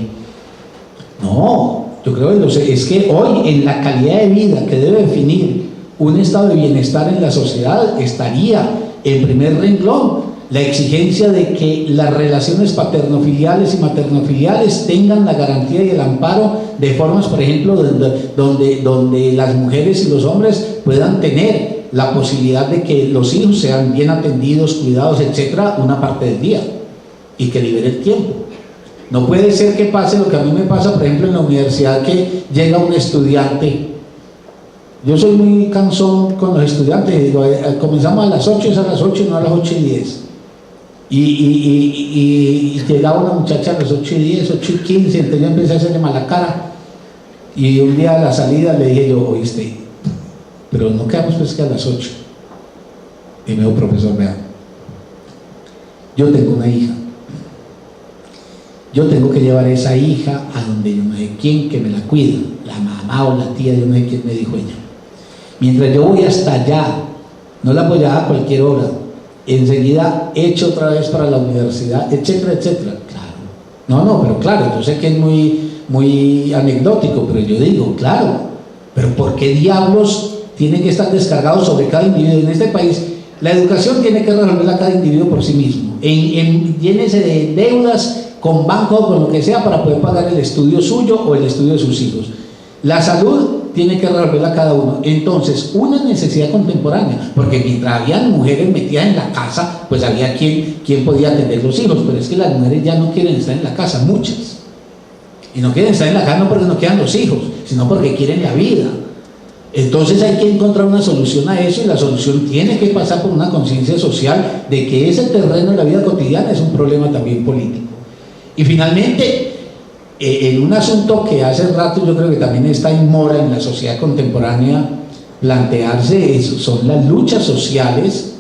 Speaker 1: No, yo creo que es que hoy, en la calidad de vida que debe definir un estado de bienestar en la sociedad, estaría en primer renglón la exigencia de que las relaciones paternofiliales y maternofiliales tengan la garantía y el amparo de formas, por ejemplo, donde las mujeres y los hombres puedan tener la posibilidad de que los hijos sean bien atendidos, cuidados, etcétera, una parte del día, y que libere el tiempo. No puede ser que pase lo que a mí me pasa, por ejemplo, en la universidad, que llega un estudiante. Yo soy muy cansón con los estudiantes, digo, comenzamos a las 8, es a las 8 y no a las 8:10. Y llegaba una muchacha a las 8:10, 8:15, entonces yo empecé a hacerle mala cara. Y un día a la salida le dije yo: oíste, pero no quedamos pues que a las 8. Y me dijo: profesor, vea, yo tengo una hija, yo tengo que llevar a esa hija a donde yo no sé quién que me la cuida, la mamá o la tía, yo no sé quién, me dijo ella. Mientras yo voy hasta allá, no la voy a cualquier hora, enseguida echo otra vez para la universidad, etcétera, etcétera. Claro, no, pero claro, yo sé que es muy anecdótico, pero yo digo, claro, pero ¿por qué diablos tiene que estar descargado sobre cada individuo? En este país la educación tiene que resolverla cada individuo por sí mismo, llénese de deudas con banco o con lo que sea para poder pagar el estudio suyo o el estudio de sus hijos. La salud tiene que resolverla cada uno. Entonces, una necesidad contemporánea, porque mientras había mujeres metidas en la casa, pues había quien podía atender los hijos, pero es que las mujeres ya no quieren estar en la casa, muchas, y no quieren estar en la casa no porque no quieran los hijos, sino porque quieren la vida. Entonces hay que encontrar una solución a eso, y la solución tiene que pasar por una conciencia social de que ese terreno de la vida cotidiana es un problema también político. Y finalmente, en un asunto que hace rato yo creo que también está en mora en la sociedad contemporánea plantearse, son las luchas sociales,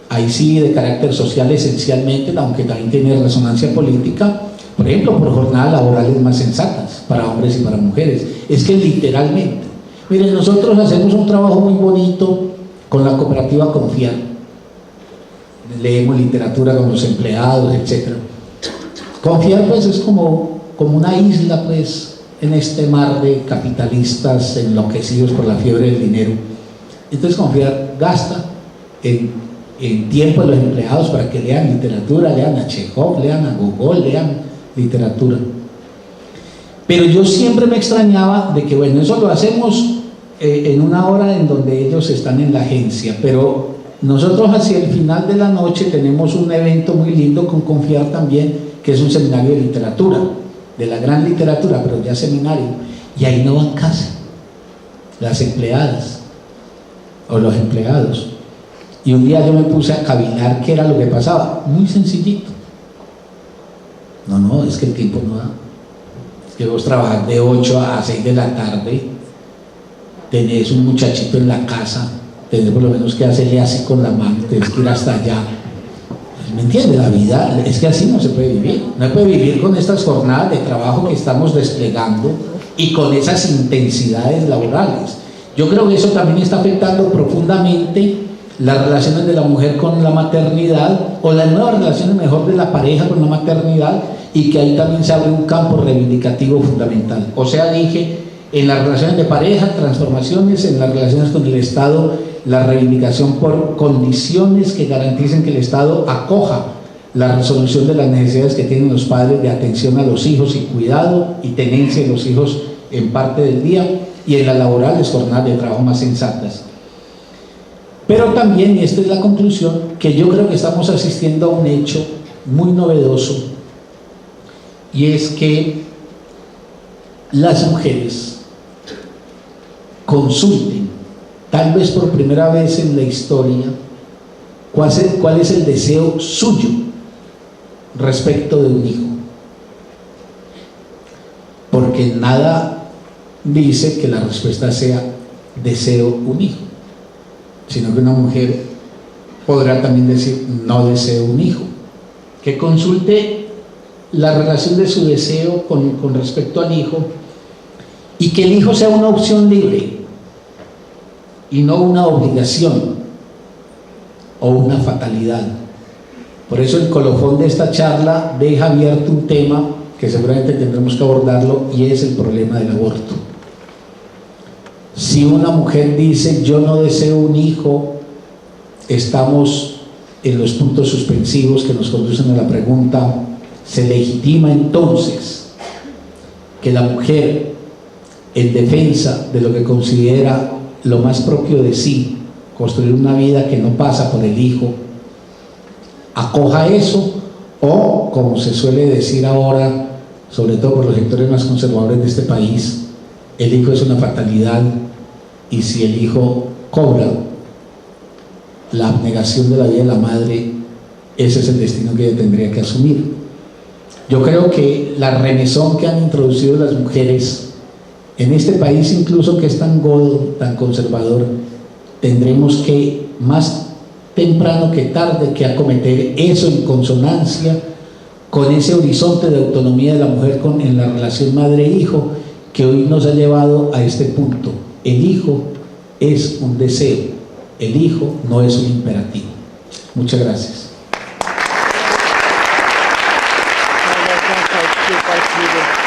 Speaker 1: ahí sí de carácter social esencialmente, aunque también tiene resonancia política, por ejemplo, por jornadas laborales más sensatas para hombres y para mujeres. Es que literalmente, miren, nosotros hacemos un trabajo muy bonito con la cooperativa Confiar, leemos literatura con los empleados, etc. Confiar pues es como una isla pues en este mar de capitalistas enloquecidos por la fiebre del dinero. Entonces Confiar gasta en tiempo de los empleados para que lean literatura, lean a Chekhov, lean a Gogol, lean literatura. Pero yo siempre me extrañaba de que bueno, eso lo hacemos en una hora en donde ellos están en la agencia, pero nosotros hacia el final de la noche tenemos un evento muy lindo con Confiar también, que es un seminario de literatura, de la gran literatura, pero ya seminario, y ahí no van casi las empleadas o los empleados. Y un día yo me puse a cavilar qué era lo que pasaba, muy sencillito. No, es que el tiempo no da. Es que vos trabajás de 8 a 6 de la tarde, tenés un muchachito en la casa, tenés por lo menos que hacerle así con la mano, tenés que ir hasta allá. ¿Me entiende? La vida es que así no se puede vivir. No se puede vivir con estas jornadas de trabajo que estamos desplegando y con esas intensidades laborales. Yo creo que eso también está afectando profundamente las relaciones de la mujer con la maternidad, o las nuevas relaciones mejor de la pareja con la maternidad, y que ahí también se abre un campo reivindicativo fundamental. O sea, dije, en las relaciones de pareja, transformaciones; en las relaciones con el Estado, la reivindicación por condiciones que garanticen que el Estado acoja la resolución de las necesidades que tienen los padres de atención a los hijos y cuidado y tenencia de los hijos en parte del día; y en las laborales, jornadas de trabajo más sensatas. Pero también, y esta es la conclusión, que yo creo que estamos asistiendo a un hecho muy novedoso, y es que las mujeres consulten, tal vez por primera vez en la historia, cuál es el deseo suyo respecto de un hijo. Porque nada dice que la respuesta sea deseo un hijo, sino que una mujer podrá también decir no deseo un hijo. Que consulte la relación de su deseo con respecto al hijo, y que el hijo sea una opción libre y no una obligación o una fatalidad. Por eso el colofón de esta charla deja abierto un tema que seguramente tendremos que abordarlo, y es el problema del aborto. Si una mujer dice yo no deseo un hijo, estamos en los puntos suspensivos que nos conducen a la pregunta: ¿se legitima entonces que la mujer, en defensa de lo que considera lo más propio de sí, construir una vida que no pasa por el hijo, acoja eso? O, como se suele decir ahora, sobre todo por los sectores más conservadores de este país, el hijo es una fatalidad, y si el hijo cobra la abnegación de la vida de la madre, ese es el destino que ella tendría que asumir. Yo creo que la remesón que han introducido las mujeres en este país, incluso que es tan godo, tan conservador, tendremos que más temprano que tarde que acometer eso en consonancia con ese horizonte de autonomía de la mujer en la relación madre-hijo que hoy nos ha llevado a este punto. El hijo es un deseo, el hijo no es un imperativo. Muchas gracias.
Speaker 2: Nós vamos partir.